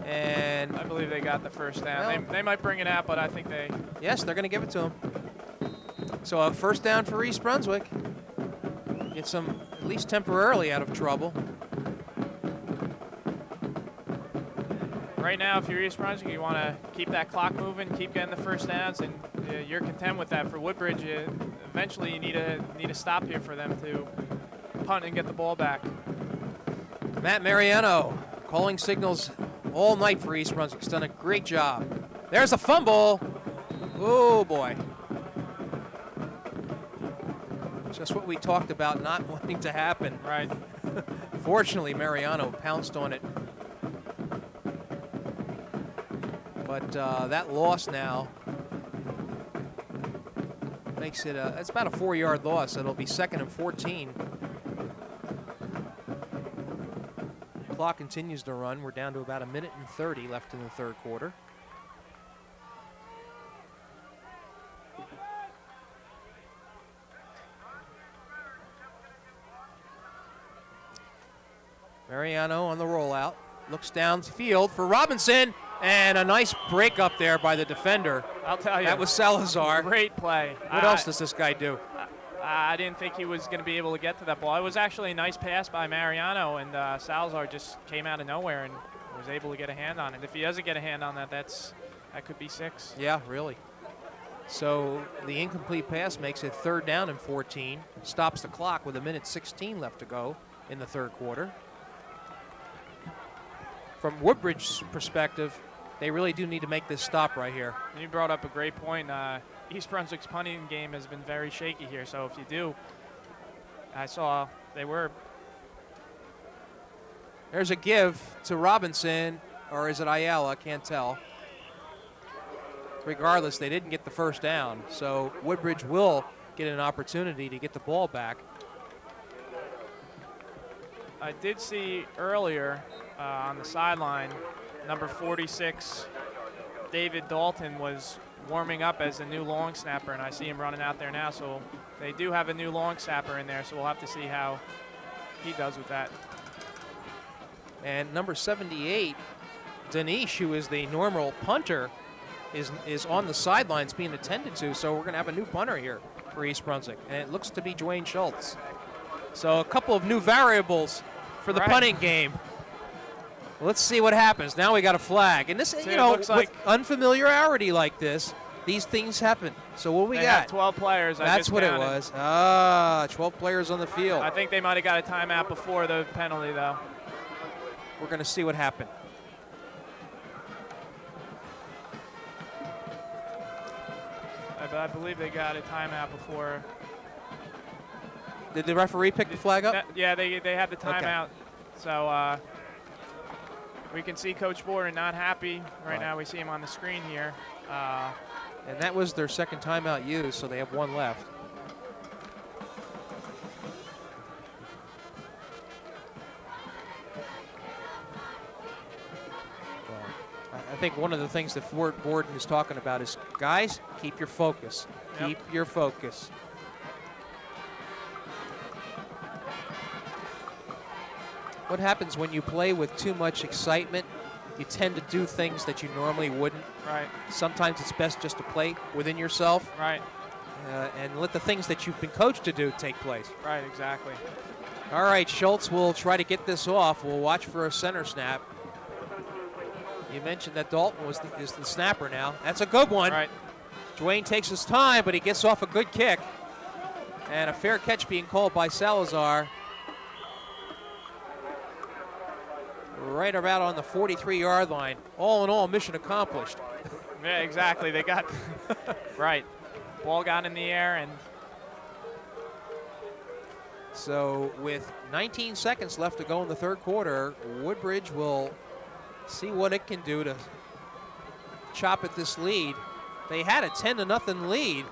And I believe they got the first down. They might bring it out, but I think they. Yes, they're going to give it to him. So a first down for East Brunswick. Gets them at least temporarily out of trouble. Right now, if you're East Brunswick, you want to keep that clock moving, keep getting the first downs, and you're content with that. For Woodbridge, eventually you need a stop here for them to punt and get the ball back. Matt Mariano calling signals all night for East Brunswick. He's done a great job. There's a fumble. Oh, boy. Just what we talked about not wanting to happen. Right. Fortunately, Mariano pounced on it. But that loss now makes it it's about a 4-yard loss. It'll be 2nd and 14. Clock continues to run. We're down to about 1:30 left in the 3rd quarter. Mariano on the rollout. Looks downfield for Robinson. And a nice break up there by the defender. I'll tell you. That was Salazar. Great play. What else does this guy do? I didn't think he was going to be able to get to that ball. It was actually a nice pass by Mariano, and Salazar just came out of nowhere and was able to get a hand on it. If he doesn't get a hand on that, that could be 6. Yeah, really. So the incomplete pass makes it 3rd down and 14. Stops the clock with 1:16 left to go in the 3rd quarter. From Woodbridge's perspective, they really do need to make this stop right here. You brought up a great point. East Brunswick's punting game has been very shaky here, so if you do, I saw they were. There's a give to Robinson, or is it Ayala? Can't tell. Regardless, they didn't get the first down, so Woodbridge will get an opportunity to get the ball back. I did see earlier on the sideline, number 46, David Dalton was warming up as a new long snapper, and I see him running out there now. So they do have a new long snapper in there, so we'll have to see how he does with that. And number 78, Danish, who is the normal punter, is on the sidelines being attended to. So we're going to have a new punter here for East Brunswick, and it looks to be Dwayne Schultz. So a couple of new variables for the punting game. Let's see what happens. Now we got a flag, and this, you know, with unfamiliarity like this, these things happen. So what we got? 12 players. That's what it was. Ah, 12 players on the field. I think they might have got a timeout before the penalty, though. We're going to see what happened. I believe they got a timeout before. Did the referee pick the flag up? Yeah, they had the timeout. Okay. So we can see Coach Borden not happy right now. We see him on the screen here. And that was their second timeout used, so they have one left. I think one of the things that Fort Borden is talking about is, guys, keep your focus. Yep. Keep your focus. What happens when you play with too much excitement? You tend to do things that you normally wouldn't. Right. Sometimes it's best just to play within yourself. Right. And let the things that you've been coached to do take place. Right, exactly. All right, Schultz will try to get this off. We'll watch for a center snap. You mentioned that Dalton is the snapper now. That's a good one. Right. Dwayne takes his time, but he gets off a good kick. And a fair catch being called by Salazar. Right about on the 43-yard line. All in all, mission accomplished. Yeah, exactly. They got right. Ball got in the air, and so with 19 seconds left to go in the third quarter, Woodbridge will see what it can do to chop at this lead. They had a 10-0 lead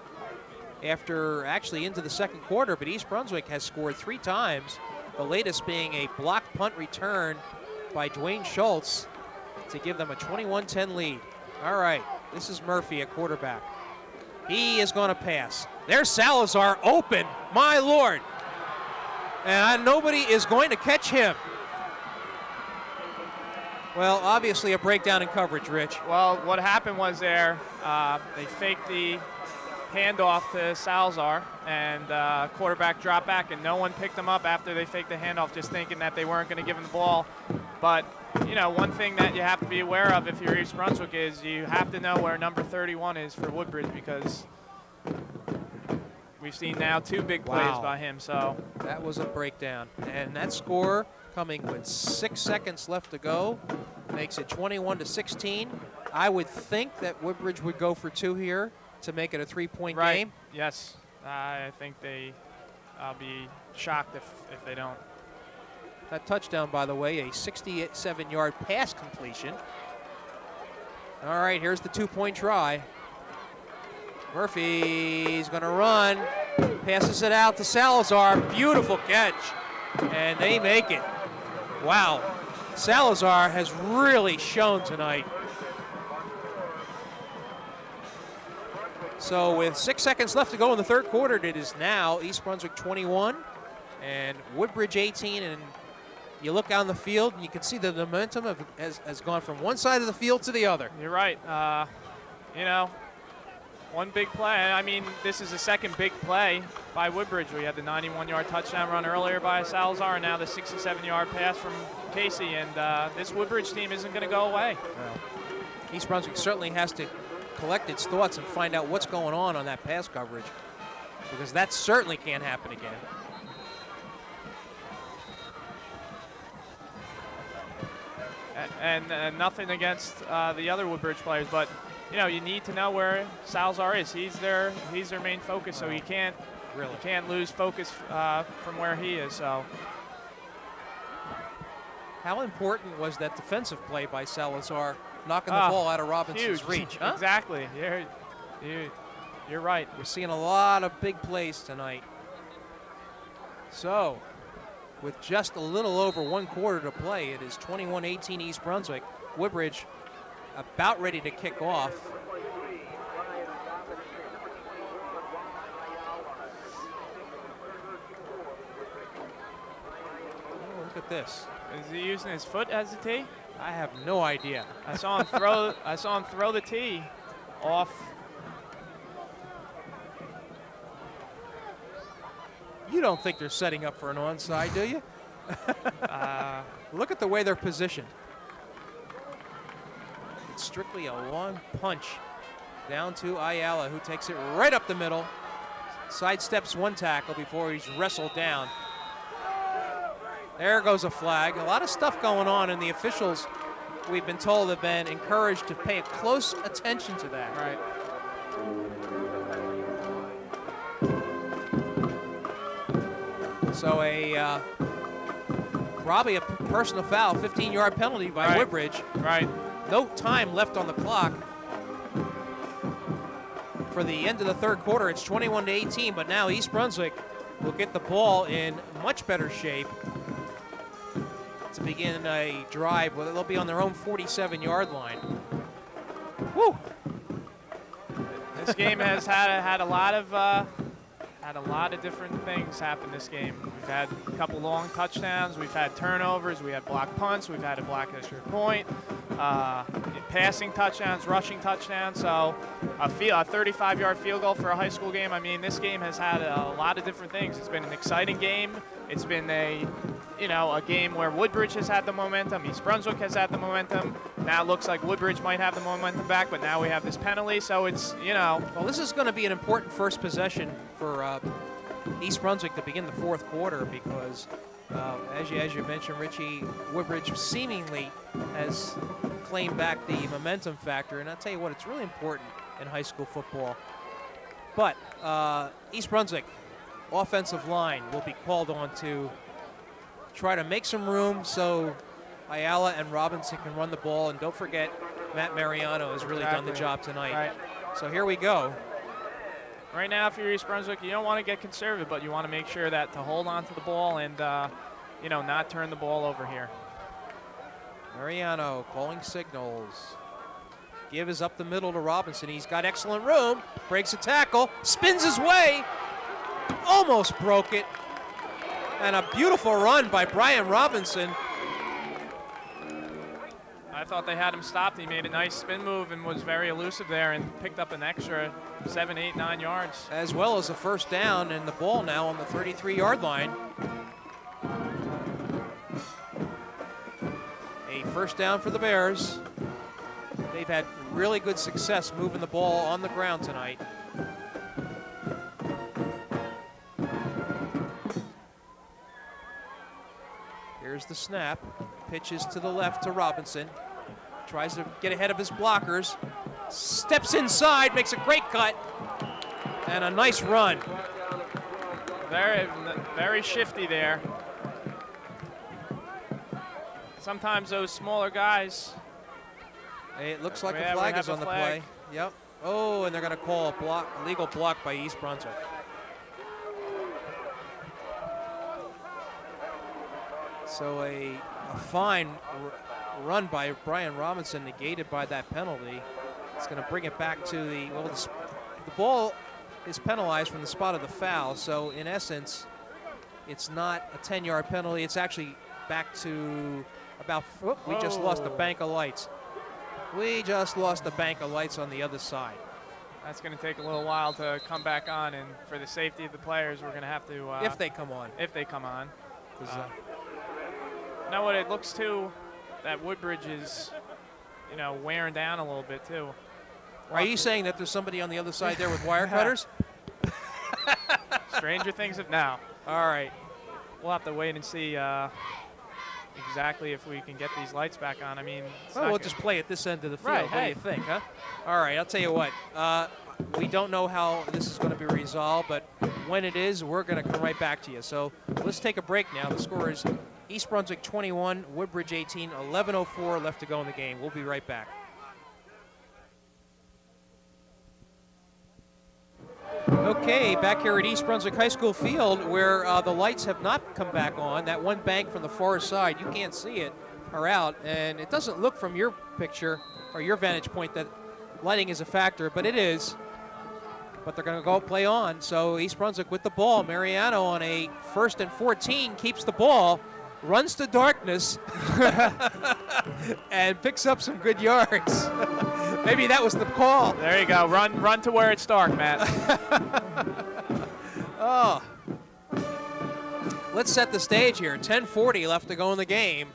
after actually into the second quarter, but East Brunswick has scored 3 times, the latest being a blocked punt return by Dwayne Schultz to give them a 21-10 lead. All right, this is Murphy at quarterback. He is going to pass. There's Salazar open, my Lord. And nobody is going to catch him. Well, obviously a breakdown in coverage, Rich. Well, what happened was they faked the handoff to Salazar, and quarterback dropped back, and no one picked him up after they faked the handoff, just thinking that they weren't going to give him the ball. But, you know, one thing that you have to be aware of if you're East Brunswick is you have to know where number 31 is for Woodbridge, because we've seen now 2 big plays by him. So that was a breakdown, and that score coming with 6 seconds left to go makes it 21-16. I would think that Woodbridge would go for 2 here to make it a 3-point game. Yes, I think I'll be shocked if they don't. That touchdown, by the way, a 67-yard pass completion. All right, here's the 2-point try. Murphy's going to run, passes it out to Salazar. Beautiful catch, and they make it. Wow, Salazar has really shown tonight. So with 6 seconds left to go in the third quarter, it is now East Brunswick 21 and Woodbridge 18. And you look down the field, and you can see the momentum has gone from one side of the field to the other. You're right. You know, one big play. I mean, this is the second big play by Woodbridge. We had the 91-yard touchdown run earlier by Salazar, and now the 67-yard pass from Casey. And this Woodbridge team isn't going to go away. Well, East Brunswick certainly has to collect its thoughts and find out what's going on that pass coverage, because that certainly can't happen again. And nothing against the other Woodbridge players, but you know, you need to know where Salazar is. He's their main focus, so he can't lose focus from where he is. So, how important was that defensive play by Salazar, knocking the ball out of Robinson's huge. reach? Huh? Exactly. You're right. We're seeing a lot of big plays tonight. So, with just a little over 1 quarter to play, it is 21-18 East Brunswick. Woodbridge about ready to kick off. at this. Is he using his foot as a tee? I have no idea. I saw him throw. I saw him throw the tee off. You don't think they're setting up for an onside, do you? Look at the way they're positioned. It's strictly a long punch down to Ayala, who takes it right up the middle, sidesteps one tackle before he's wrestled down. There goes a flag. A lot of stuff going on, and the officials, we've been told, have been encouraged to pay close attention to that. Right. So probably a personal foul, 15-yard penalty by Woodbridge. Right. No time left on the clock. For the end of the third quarter, it's 21-18, but now East Brunswick will get the ball in much better shape to begin a drive. Well, they'll be on their own 47-yard line. Woo! This game has had a lot of different things happen this game. We've had a couple long touchdowns. We've had turnovers. We had blocked punts. We've had a blocked extra point. Passing touchdowns, rushing touchdowns. So a 35-yard field goal for a high school game. I mean, this game has had a lot of different things. It's been an exciting game. It's been a game where Woodbridge has had the momentum. East Brunswick has had the momentum. Now it looks like Woodbridge might have the momentum back, but now we have this penalty. So it's, Well, this is going to be an important first possession for East Brunswick to begin the fourth quarter because, as you mentioned, Richie, Woodbridge seemingly has claimed back the momentum factor. And I'll tell you what, it's really important in high school football. But East Brunswick offensive line will be called on to try to make some room so Ayala and Robinson can run the ball. And don't forget, Matt Mariano has really done the job tonight. Right. So here we go. Right now, if you're East Brunswick, you don't want to get conservative, but you want to make sure that to hold on to the ball and, not turn the ball over here. Mariano calling signals. Give is up the middle to Robinson. He's got excellent room. Breaks a tackle. Spins his way. Almost broke it. And a beautiful run by Brian Robinson. I thought they had him stopped. He made a nice spin move and was very elusive there and picked up an extra 7, 8, 9 yards. As well as a first down, and the ball now on the 33-yard line. A first down for the Bears. They've had really good success moving the ball on the ground tonight. Here's the snap. Pitches to the left to Robinson. Tries to get ahead of his blockers. Steps inside, makes a great cut. And a nice run. Very, very shifty there. Sometimes those smaller guys. It looks like a flag is on the play. Yep. Oh, and they're going to call a legal block by East Brunswick. So a fine run by Brian Robinson negated by that penalty. It's going to bring it back to the ball is penalized from the spot of the foul. So in essence, it's not a 10-yard penalty. It's actually back to about, we just lost a bank of lights. We just lost a bank of lights on the other side. That's going to take a little while to come back on, and for the safety of the players, we're going to have to. If they come on. If they come on. Now what it looks too, that Woodbridge is, wearing down a little bit too. Are you saying that there's somebody on the other side there with wire cutters? Stranger things have now. All right. We'll have to wait and see exactly if we can get these lights back on. I mean, we'll just play at this end of the field. Right, what do you think, huh? All right, I'll tell you what. We don't know how this is going to be resolved, but when it is, we're going to come right back to you. So let's take a break now. The score is East Brunswick 21, Woodbridge 18, 11:04 left to go in the game. We'll be right back. Okay, back here at East Brunswick High School field where the lights have not come back on. That one bank from the far side, you can't see it, are out. And it doesn't look from your picture or your vantage point that lighting is a factor, but it is. But they're going to go play on. So East Brunswick with the ball. Mariano on a 1st and 14 keeps the ball. runs to darkness and picks up some good yards. Maybe that was the call. There you go. Run to where it's dark, Matt. Oh. Let's set the stage here. 10:40 left to go in the game.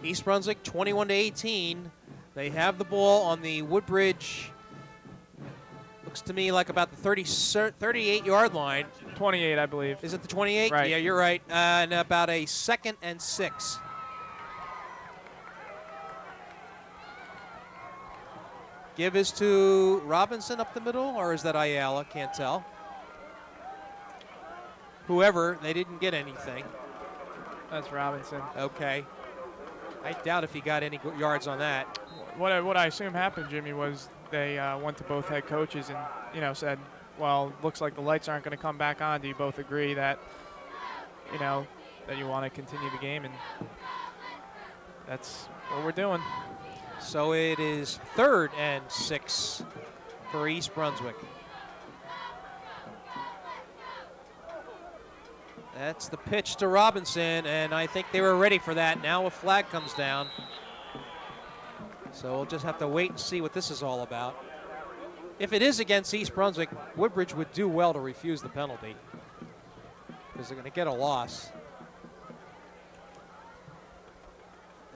East Brunswick 21-18. They have the ball on the Woodbridge. Looks to me like about the 38-yard line. 28, I believe. Is it the 28? Right. Yeah, you're right. And about a 2nd and 6. Give is to Robinson up the middle, or is that Ayala? Can't tell. Whoever, they didn't get anything. That's Robinson. Okay. I doubt if he got any yards on that. What I assume happened, Jimmy, was they went to both head coaches and, you know, said, well, looks like the lights aren't going to come back on. Do you both agree that, you know, that you want to continue the game? And that's what we're doing. So it is 3rd and 6 for East Brunswick. That's the pitch to Robinson, and I think they were ready for that. Now a flag comes down. So we'll just have to wait and see what this is all about. If it is against East Brunswick, Woodbridge would do well to refuse the penalty because they're going to get a loss.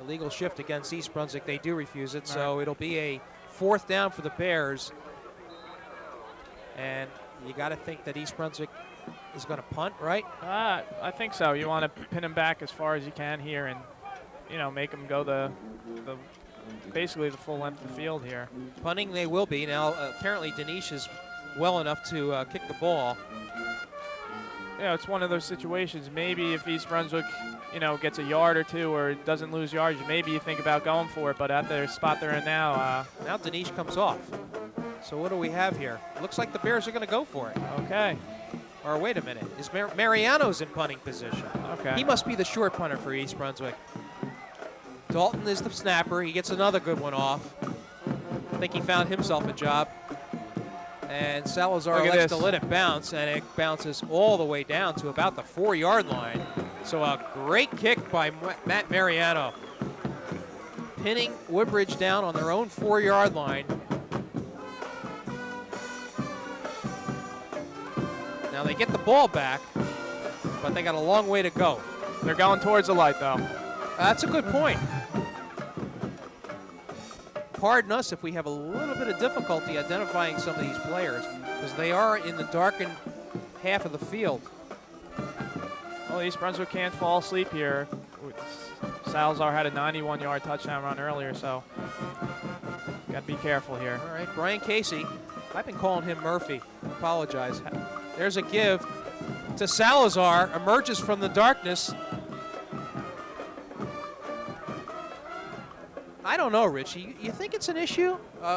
Illegal shift against East Brunswick, they do refuse it, so it'll be a 4th down for the Bears. And you got to think that East Brunswick is going to punt, right? I think so. You want to pin him back as far as you can here and, you know, make him go basically the full length of the field here. Punting they will be. Now, apparently Denish is well enough to kick the ball. Yeah, it's one of those situations. Maybe if East Brunswick, you know, gets a yard or two or doesn't lose yards, maybe you think about going for it. But at the spot they're in now. Now Denish comes off. So what do we have here? Looks like the Bears are going to go for it. Okay. Or wait a minute. Is Mariano's in punting position? Okay. He must be the short punter for East Brunswick. Dalton is the snapper. He gets another good one off. I think he found himself a job. And Salazar likes to let it bounce, and it bounces all the way down to about the 4-yard line. So a great kick by Matt Mariano, pinning Woodbridge down on their own 4-yard line. Now they get the ball back, but they got a long way to go. They're going towards the light, though. That's a good point. Pardon us if we have a little bit of difficulty identifying some of these players because they are in the darkened half of the field. Well, East Brunswick can't fall asleep here. Salazar had a 91-yard touchdown run earlier, so got to be careful here. All right, Brian Casey. I've been calling him Murphy. I apologize. There's a give to Salazar. Emerges from the darkness. I don't know, Richie. You think it's an issue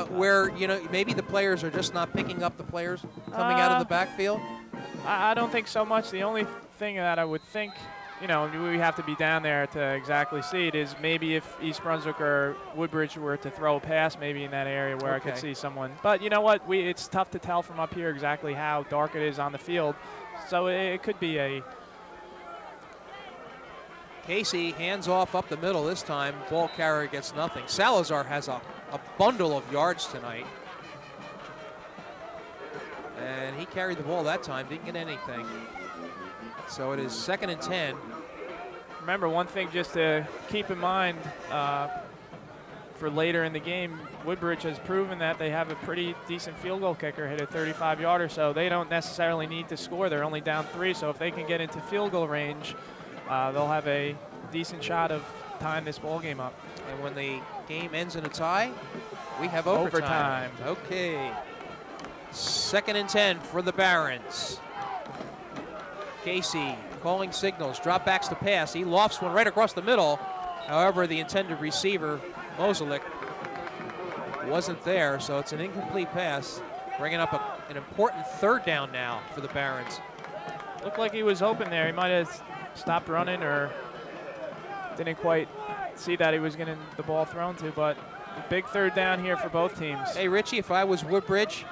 where, you know, maybe the players are just not picking up the players coming out of the backfield? I don't think so much. The only thing that I would think, you know, we have to be down there to exactly see it is maybe if East Brunswick or Woodbridge were to throw a pass maybe in that area where I could see someone. But you know what? It's tough to tell from up here exactly how dark it is on the field. So it could be a... Casey hands off up the middle this time. Ball carrier gets nothing. Salazar has a bundle of yards tonight. And he carried the ball that time, didn't get anything. So it is 2nd and 10. Remember, one thing just to keep in mind for later in the game, Woodbridge has proven that they have a pretty decent field goal kicker, hit a 35-yarder, so they don't necessarily need to score. They're only down 3, so if they can get into field goal range, they'll have a decent shot of tying this ball game up. And when the game ends in a tie, we have overtime. Okay. 2nd and 10 for the Barons. Casey calling signals, drop backs to pass. He lofts one right across the middle. However, the intended receiver, Moselick, wasn't there, so it's an incomplete pass, bringing up an important 3rd down now for the Barons. Looked like he was open there. He might have stopped running or didn't quite see that he was getting the ball thrown to, but a big 3rd down here for both teams. Hey, Richie, if I was Woodbridge,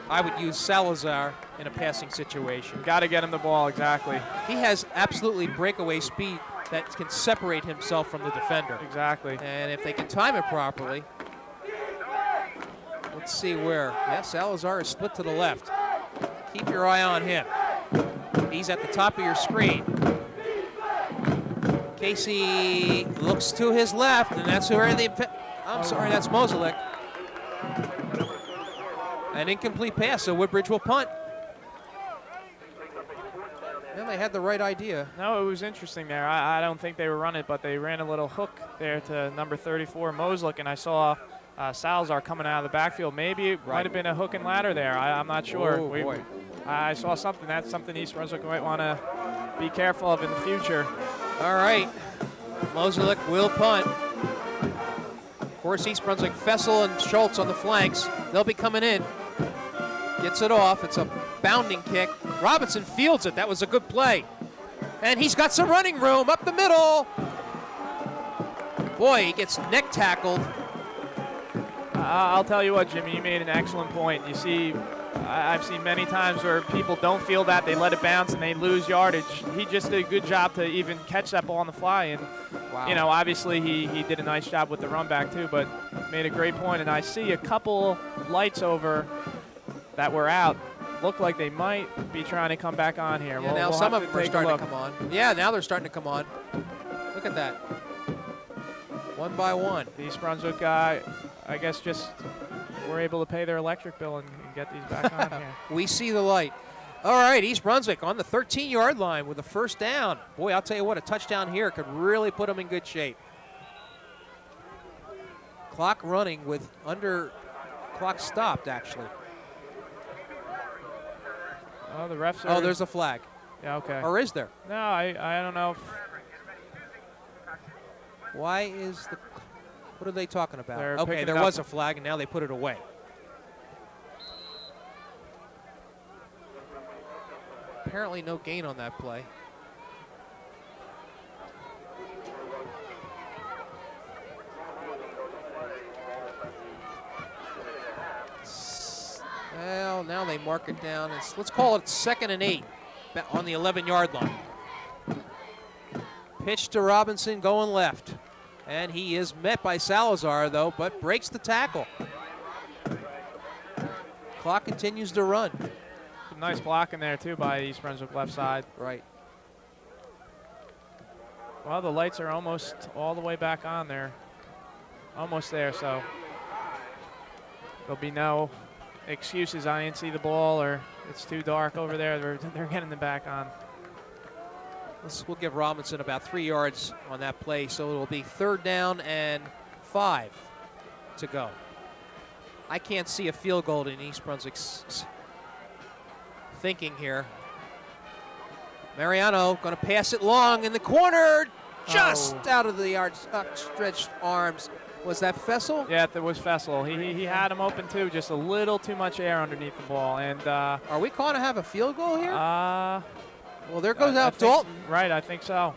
I would use Salazar in a passing situation. Got to get him the ball, exactly. He has absolutely breakaway speed that can separate himself from the defender. Exactly. And if they can time it properly, let's see where. Yeah, Salazar is split to the left. Keep your eye on him. He's at the top of your screen. Casey looks to his left, and that's where I'm sorry, that's Moselek. An incomplete pass, so Woodbridge will punt. Well, they had the right idea. No, it was interesting there. I don't think they were running it, but they ran a little hook there to number 34, Moselek, and I saw Salazar coming out of the backfield. Maybe it might have been a hook and ladder there. I'm not sure. Oh, boy. I saw something. That's something East Brunswick might want to be careful of in the future. All right. Moselek will punt. Of course, East Brunswick, Fessel and Schultz on the flanks. They'll be coming in. Gets it off. It's a bounding kick. Robinson fields it. That was a good play. And he's got some running room up the middle. Boy, he gets neck tackled. I'll tell you what, Jimmy, you made an excellent point. You see, I've seen many times where people don't feel that. They let it bounce and they lose yardage. He just did a good job to even catch that ball on the fly. And, wow. You know, obviously he did a nice job with the run back too, but made a great point. And I see a couple lights over that were out. Look like they might be trying to come back on here. Yeah, now some of them are starting to come on. Yeah, now they're starting to come on. Look at that. One by one. The East Brunswick guy, I guess, just were able to pay their electric bill and get these back on here. We see the light. All right, East Brunswick on the 13-yard line with a first down. Boy, I'll tell you what, a touchdown here could really put them in good shape. Clock running with clock stopped, actually. Oh, the refs are... Oh, there's a flag. Yeah, okay. Or is there? No, I don't know. Why is the... What are they talking about? They're okay, there was a flag, and now they put it away. Apparently no gain on that play. Well, now they mark it down. Let's call it 2nd and 8 on the 11-yard line. Pitch to Robinson going left. And he is met by Salazar, though, but breaks the tackle. Clock continues to run. Some nice blocking there, too, by East Brunswick left side. Right. Well, the lights are almost all the way back on there. Almost there, so there'll be no excuses. I didn't see the ball, or it's too dark over there. They're getting them back on. We'll give Robinson about 3 yards on that play, so it'll be 3rd down and 5 to go. I can't see a field goal in East Brunswick's thinking here. Mariano going to pass it long in the corner, just out of the yard, stretched arms. Was that Fessel? Yeah, it was Fessel. He had him open too, just a little too much air underneath the ball. And are we calling to have a field goal here? Well, there goes out Dalton. Right, I think so.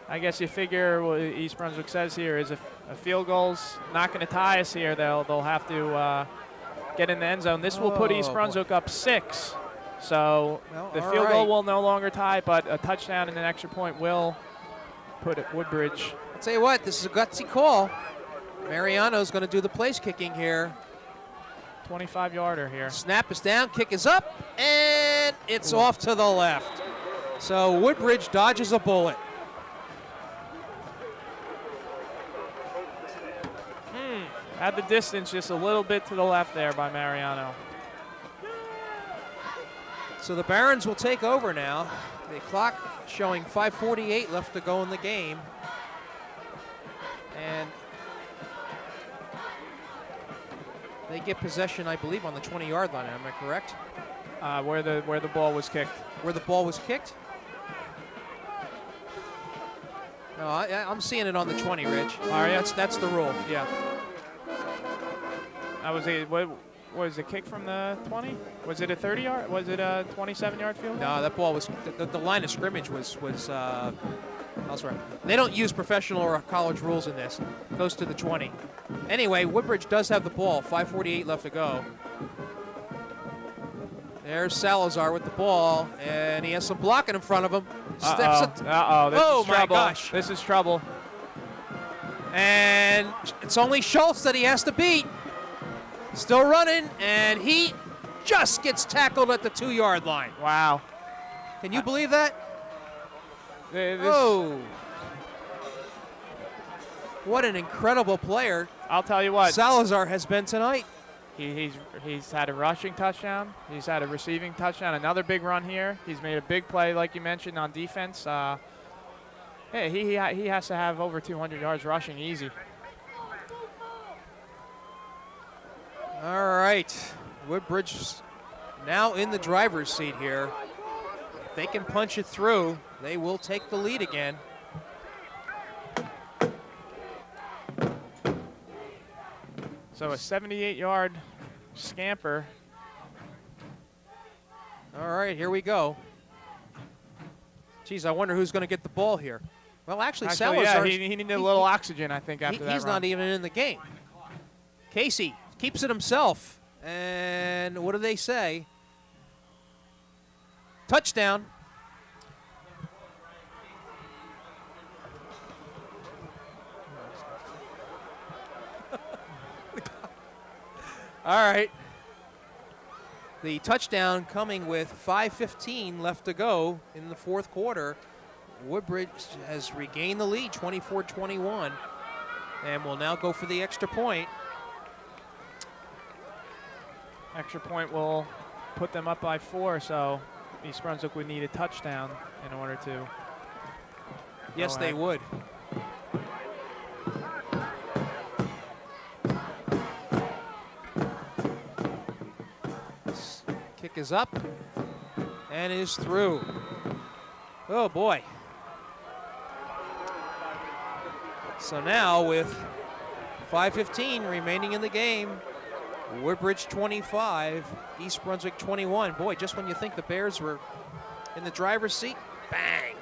I guess you figure what East Brunswick says here is if a field goal's not going to tie us here, they'll have to get in the end zone. This will put East Brunswick up 6. So the field goal will no longer tie, but a touchdown and an extra point will put it Woodbridge. I'll tell you what, this is a gutsy call. Mariano's going to do the place kicking here. 25-yarder here. Snap is down, kick is up, and it's off to the left. So Woodbridge dodges a bullet. Had the distance just a little bit to the left there by Mariano. So the Barons will take over now. The clock showing 5:48 left to go in the game. And they get possession, I believe, on the 20-yard line. Am I correct? Where the ball was kicked. Where the ball was kicked? No, I'm seeing it on the 20, Rich. Are you? That's the rule. Yeah. That was what was it, kick from the 20? Was it a 30-yard? Was it a 27-yard field goal? No, that ball was the line of scrimmage was elsewhere. They don't use professional or college rules in this. It goes to the 20. Anyway, Woodbridge does have the ball. 5:48 left to go. There's Salazar with the ball, and he has some blocking in front of him. Uh-oh, this oh is my trouble. gosh. This is trouble. And it's only Schultz that he has to beat. Still running, and he just gets tackled at the 2-yard line. Wow. Can you believe that? Oh. What an incredible player I'll tell you what. Salazar has been tonight. He's had a rushing touchdown. He's had a receiving touchdown. Another big run here. He's made a big play, like you mentioned, on defense. Hey, he has to have over 200 yards rushing easy. All right. Woodbridge now in the driver's seat here. If they can punch it through, they will take the lead again. So a 78-yard scamper. All right, here we go. Geez, I wonder who's going to get the ball here. Well, actually Salazar. Yeah, he needed a little oxygen, I think, after that he's run. not even in the game. Casey keeps it himself. And what do they say? Touchdown. All right. The touchdown coming with 5:15 left to go in the fourth quarter. Woodbridge has regained the lead, 24-21, and will now go for the extra point. Extra point will put them up by 4, so East Brunswick would need a touchdown in order to. Yes, they would. Kick is up and is through. Oh boy. So now with 5:15 remaining in the game, Woodbridge 25, East Brunswick 21. Boy, just when you think the Bears were in the driver's seat, bang.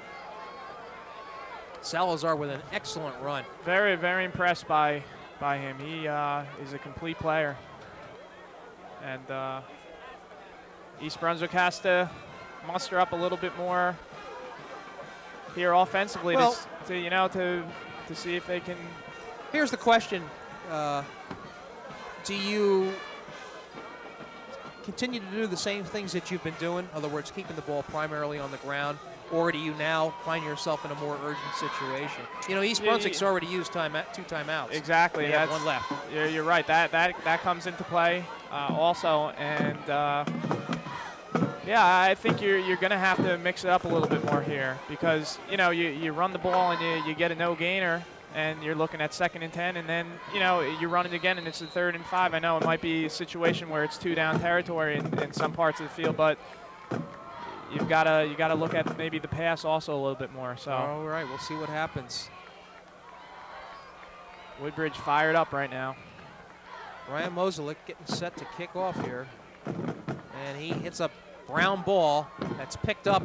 Salazar with an excellent run. Very, very impressed by him. He is a complete player. And East Brunswick has to muster up a little bit more here offensively to see if they can. Here's the question. Do you continue to do the same things that you've been doing? In other words, keeping the ball primarily on the ground, or do you now find yourself in a more urgent situation? You know, East Brunswick's already used 2 timeouts. Exactly. They have 1 left. You're right. That comes into play also, and yeah, I think you're going to have to mix it up a little bit more here because you run the ball and you get a no gainer. And you're looking at 2nd and 10, and then you run it again, and it's a 3rd and 5. I know it might be a situation where it's 2-down territory in some parts of the field, but you gotta look at maybe the pass also a little bit more. So all right, we'll see what happens. Woodbridge fired up right now. Ryan Moselik getting set to kick off here, and he hits a brown ball that's picked up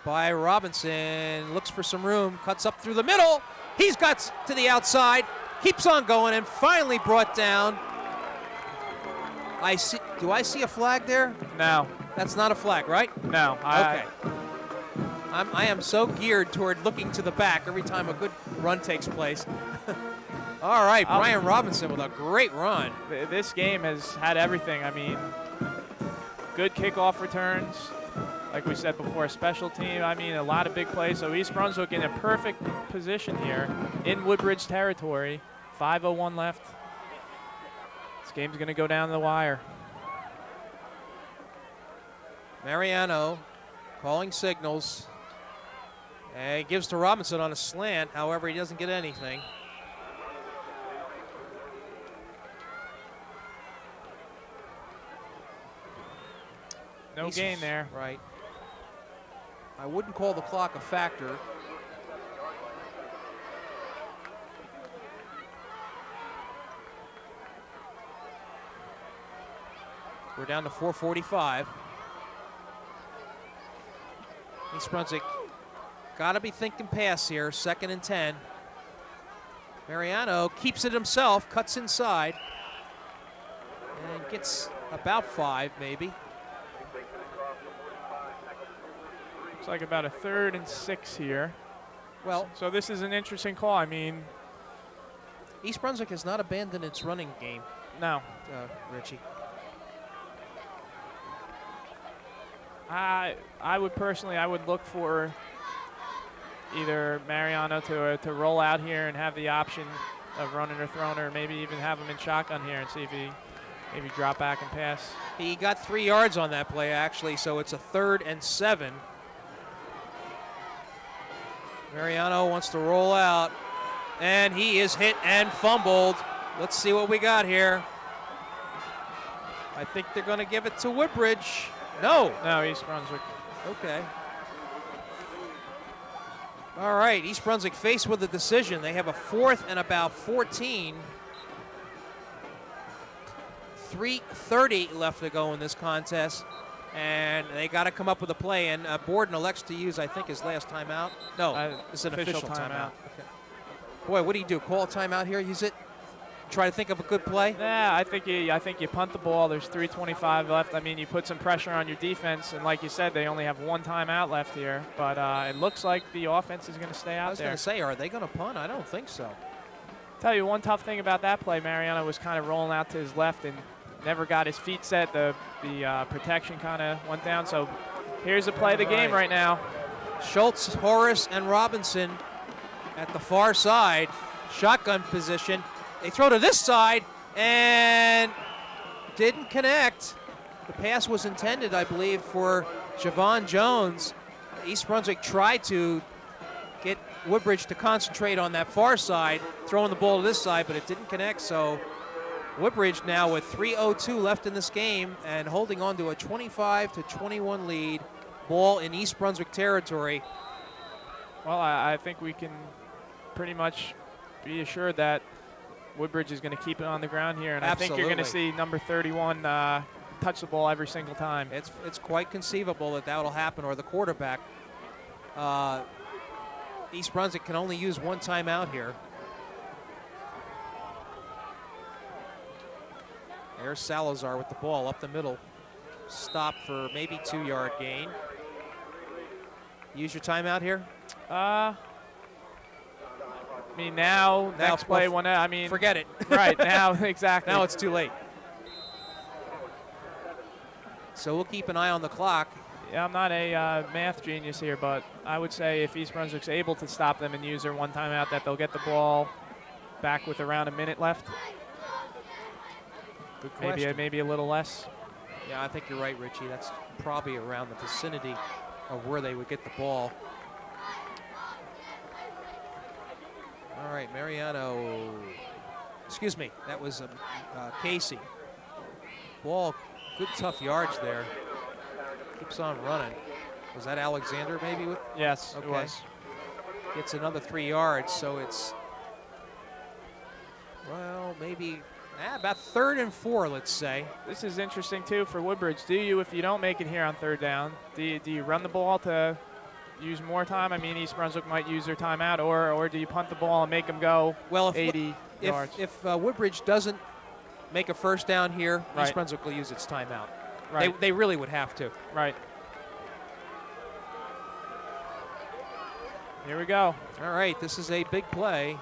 by Robinson. Looks for some room, cuts up through the middle. He's got to the outside, keeps on going, and finally brought down. Do I see a flag there? No. That's not a flag, right? No. Okay. I am so geared toward looking to the back every time a good run takes place. All right, Brian Robinson with a great run. This game has had everything. I mean, good kickoff returns. Like we said before, special team. I mean, a lot of big plays. So East Brunswick in a perfect position here in Woodbridge territory. 5:01 left. This game's going to go down the wire. Mariano calling signals. And he gives to Robinson on a slant. However, he doesn't get anything. No gain there. Right. I wouldn't call the clock a factor. We're down to 4:45. East Brunswick got to be thinking pass here. 2nd and 10. Mariano keeps it himself, cuts inside, and gets about 5 maybe. like about a 3rd and 6 here. Well, so this is an interesting call. I mean, East Brunswick has not abandoned its running game. No. Richie. I would look for either Mariano to roll out here and have the option of running or throwing, or maybe even have him in shotgun here and see if he maybe drop back and pass. He got 3 yards on that play, actually, so it's a 3rd and 7. Mariano wants to roll out, and he is hit and fumbled. Let's see what we got here. I think they're going to give it to Woodbridge. No, East Brunswick. Okay. All right, East Brunswick faced with a decision. They have a 4th and about 14. 3:30 left to go in this contest, and they got to come up with a play. And Borden elects to use, I think, his last timeout. No, it's an official timeout. Okay. Boy, what do you do? Call a timeout here? Use it? Try to think of a good play? Yeah, I think you punt the ball. There's 3:25 left. I mean, you put some pressure on your defense, and like you said, they only have 1 timeout left here. But it looks like the offense is going to stay out there. I was going to say, are they going to punt? I don't think so. Tell you one tough thing about that play, Mariano was kind of rolling out to his left and never got his feet set. The protection kind of went down. So here's the play of the game right now. Schultz, Horace, and Robinson at the far side, shotgun position. They throw to this side and didn't connect. The pass was intended, I believe, for Javon Jones. East Brunswick tried to get Woodbridge to concentrate on that far side, throwing the ball to this side, but it didn't connect. So Woodbridge now with 3:02 left in this game and holding on to a 25-21 lead. Ball in East Brunswick territory. Well, I think we can pretty much be assured that Woodbridge is going to keep it on the ground here, and Absolutely. I think you're going to see number 31 touch the ball every single time. It's quite conceivable that will happen, or the quarterback. East Brunswick can only use 1 timeout here. There's Salazar with the ball up the middle. Stop for maybe 2-yard gain. Use your timeout here? I mean, now next play, I mean, forget it. Right, now, exactly. Now it's too late. So we'll keep an eye on the clock. Yeah, I'm not a math genius here, but I would say if East Brunswick's able to stop them and use their 1 timeout, that they'll get the ball back with around a minute left. Good question. Maybe a little less. Yeah, I think you're right, Richie. That's probably around the vicinity of where they would get the ball. All right, Mariano. Excuse me, that was Casey. Ball, good tough yards there. Keeps on running. Was that Alexander maybe? Yes, okay. It was. Gets another 3 yards, so it's, well, maybe about 3rd and 4, let's say. This is interesting, too, for Woodbridge. If you don't make it here on 3rd down, do you run the ball to use more time? I mean, East Brunswick might use their timeout, or do you punt the ball and make them go 80 yards? If Woodbridge doesn't make a 1st down here, right. East Brunswick will use its timeout. Right. They really would have to. Right. Here we go. All right, this is a big play.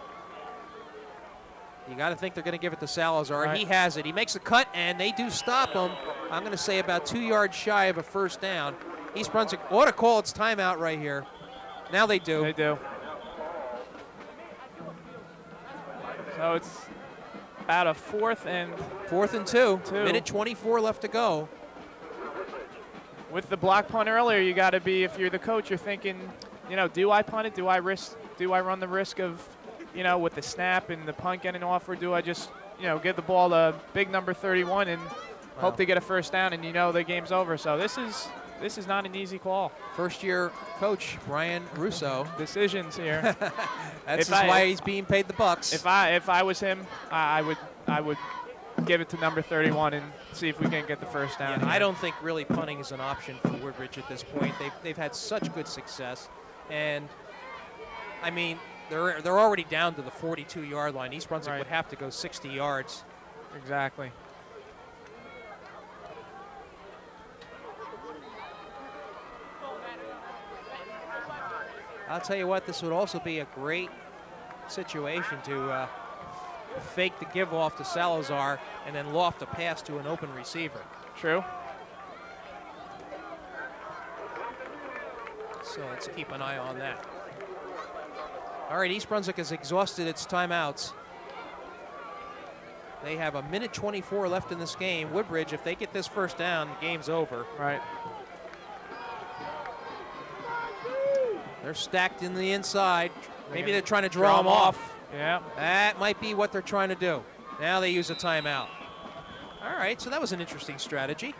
You got to think they're going to give it to Salazar. Right. He has it. He makes a cut, and they do stop him. I'm going to say about 2 yards shy of a 1st down. East Brunswick ought to call its timeout right here. Now they do. They do. So it's about a 4th and 2. Minute 24 left to go. With the block punt earlier, you got to be, if you're the coach, you're thinking, do I punt it? Do I run the risk of, with the snap and the punt getting off, or do I just, give the ball to big number 31 and hope to get a 1st down and the game's over. So this is not an easy call. First-year coach Brian Russo. Decisions here. That's why he's being paid the bucks. If I was him, I would give it to number 31 and see if we can get the 1st down. Yeah, I don't think really punting is an option for Woodbridge at this point. They've had such good success, and I mean they're already down to the 42-yard line. East Brunswick would have to go 60 yards. Exactly. I'll tell you what, this would also be a great situation to fake the give off to Salazar and then loft a pass to an open receiver. True. So let's keep an eye on that. All right, East Brunswick has exhausted its timeouts. They have 1:24 left in this game. Woodbridge, if they get this first down, the game's over. Right. They're stacked in the inside. Maybe they're trying to draw them off. Yeah. That might be what they're trying to do. Now they use a timeout. All right, so that was an interesting strategy.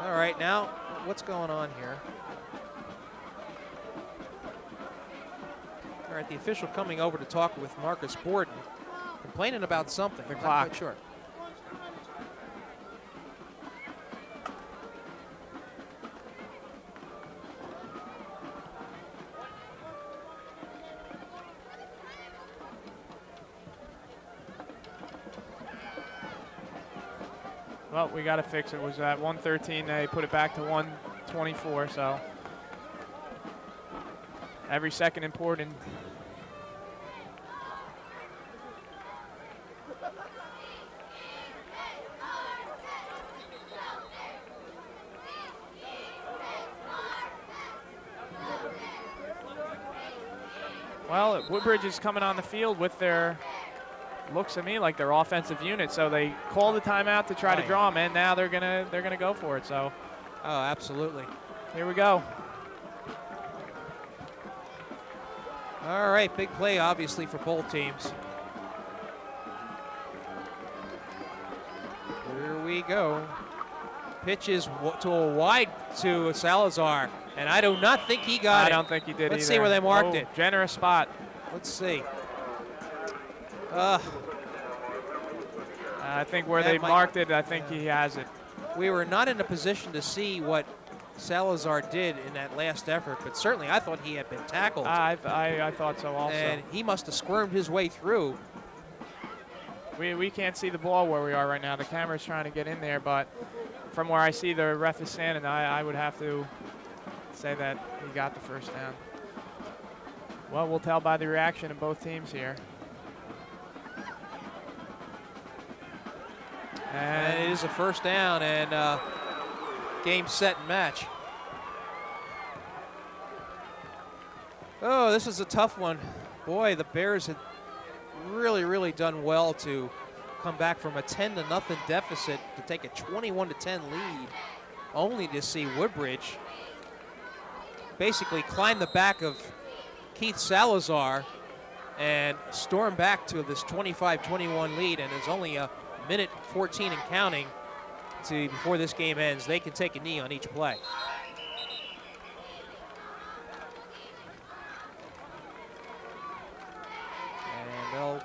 All right, now what's going on here? All right, the official coming over to talk with Marcus Borden, complaining about something. The I'm clock. not quite sure. Well, we got to fix it. It was at 113. They put it back to 124. So every second important. Well, Woodbridge is coming on the field with their, looks to me like their offensive unit. So they call the timeout to try to draw them, and now they're gonna go for it. So, oh, absolutely. Here we go. All right, big play obviously for both teams. Here we go. Pitch is to a wide to Salazar, and I do not think he got it. I don't think he did Let's either. see where they marked it. Generous spot. Let's see. I think where they marked it, I think he has it. We were not in a position to see what Salazar did in that last effort, but certainly I thought he had been tackled. I thought so also. And he must have squirmed his way through. We can't see the ball where we are right now. The camera's trying to get in there, but from where I see the ref is standing, I would have to say that he got the first down. Well, we'll tell by the reaction of both teams here. And it is a first down, and game, set, and match. Oh, this is a tough one. Boy, the Bears had really done well to come back from a 10-0 deficit to take a 21-10 lead, only to see Woodbridge basically climb the back of Keith Salazar and storm back to this 25-21 lead, and it's only a minute 14 and counting before this game ends. They can take a knee on each play. And they'll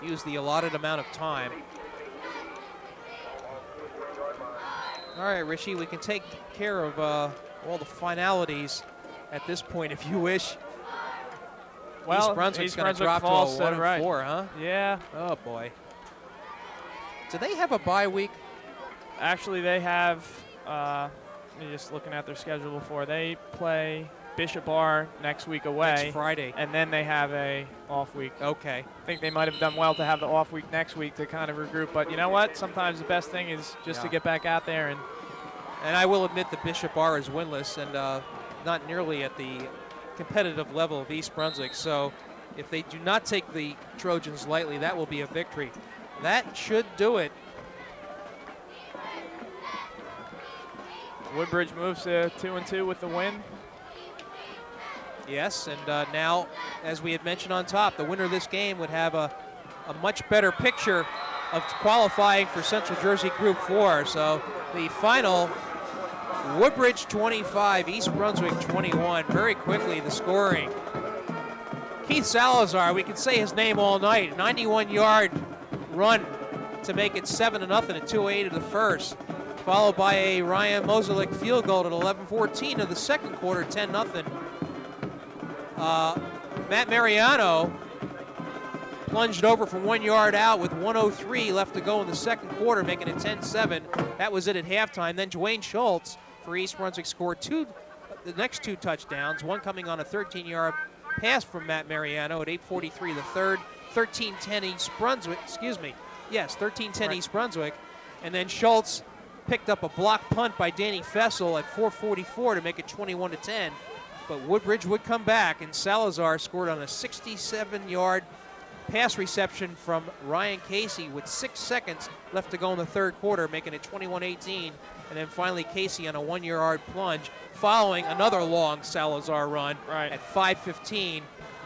use the allotted amount of time. All right, Richie, we can take care of all the finalities at this point if you wish. Well, East Brunswick's going to drop to a 1-4, huh? Yeah. Oh, boy. Do they have a bye week? Actually, they have, just looking at their schedule before, they play Bishop Bar next week away. Next Friday. And then they have a off week. Okay. I think they might have done well to have the off week next week to kind of regroup. But you know what? Sometimes the best thing is just to get back out there. And I will admit that Bishop Bar is winless and not nearly at the competitive level of East Brunswick. So if they do not take the Trojans lightly, that will be a victory. That should do it. Woodbridge moves to 2-2 with the win. Yes, and now, as we had mentioned on top, the winner of this game would have a much better picture of qualifying for Central Jersey Group 4. So the final, Woodbridge 25, East Brunswick 21. Very quickly, the scoring. Keith Salazar, we can say his name all night. 91-yard run to make it 7-0 at 2:08 of the first, followed by a Ryan Moselick field goal at 11:14 of the second quarter, 10-0. Matt Mariano plunged over from 1 yard out with 1:03 left to go in the second quarter, making it 10-7. That was it at halftime. Then Dwayne Schultz for East Brunswick scored the next two touchdowns, one coming on a 13-yard pass from Matt Mariano at 8:43 the third. 13-10 East Brunswick, Yes, 13-10 Right. East Brunswick. And then Schultz picked up a block punt by Danny Fessel at 4:44 to make it 21-10. But Woodbridge would come back, and Salazar scored on a 67-yard pass reception from Ryan Casey with 6 seconds left to go in the third quarter, making it 21-18. And then finally Casey on a 1-yard plunge, following another long Salazar run at 5:15.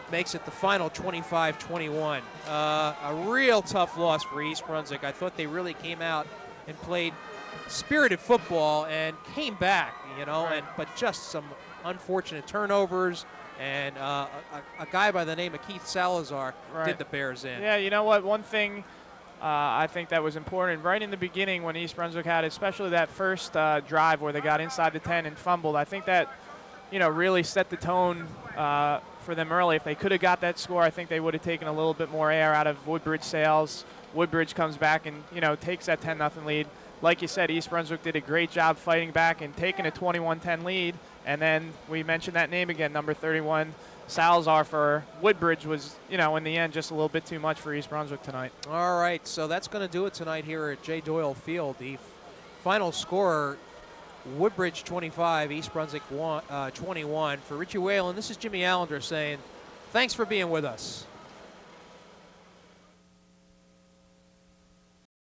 Makes it the final 25-21. A real tough loss for East Brunswick. I thought they really came out and played spirited football and came back, but just some unfortunate turnovers, and a guy by the name of Keith Salazar did the Bears in. Yeah, you know what? One thing I think that was important right in the beginning when East Brunswick had, especially that first drive where they got inside the 10 and fumbled, I think that, really set the tone for them early. If they could have got that score, I think they would have taken a little bit more air out of Woodbridge sails. Woodbridge comes back and, takes that 10-0 lead. Like you said, East Brunswick did a great job fighting back and taking a 21-10 lead. And then we mentioned that name again, number 31, Salazar for Woodbridge was, in the end, just a little bit too much for East Brunswick tonight. All right, so that's going to do it tonight here at J. Doyle Field. The final score, Woodbridge 25, East Brunswick 21. For Richie Whalen, this is Jimmy Allinder saying thanks for being with us.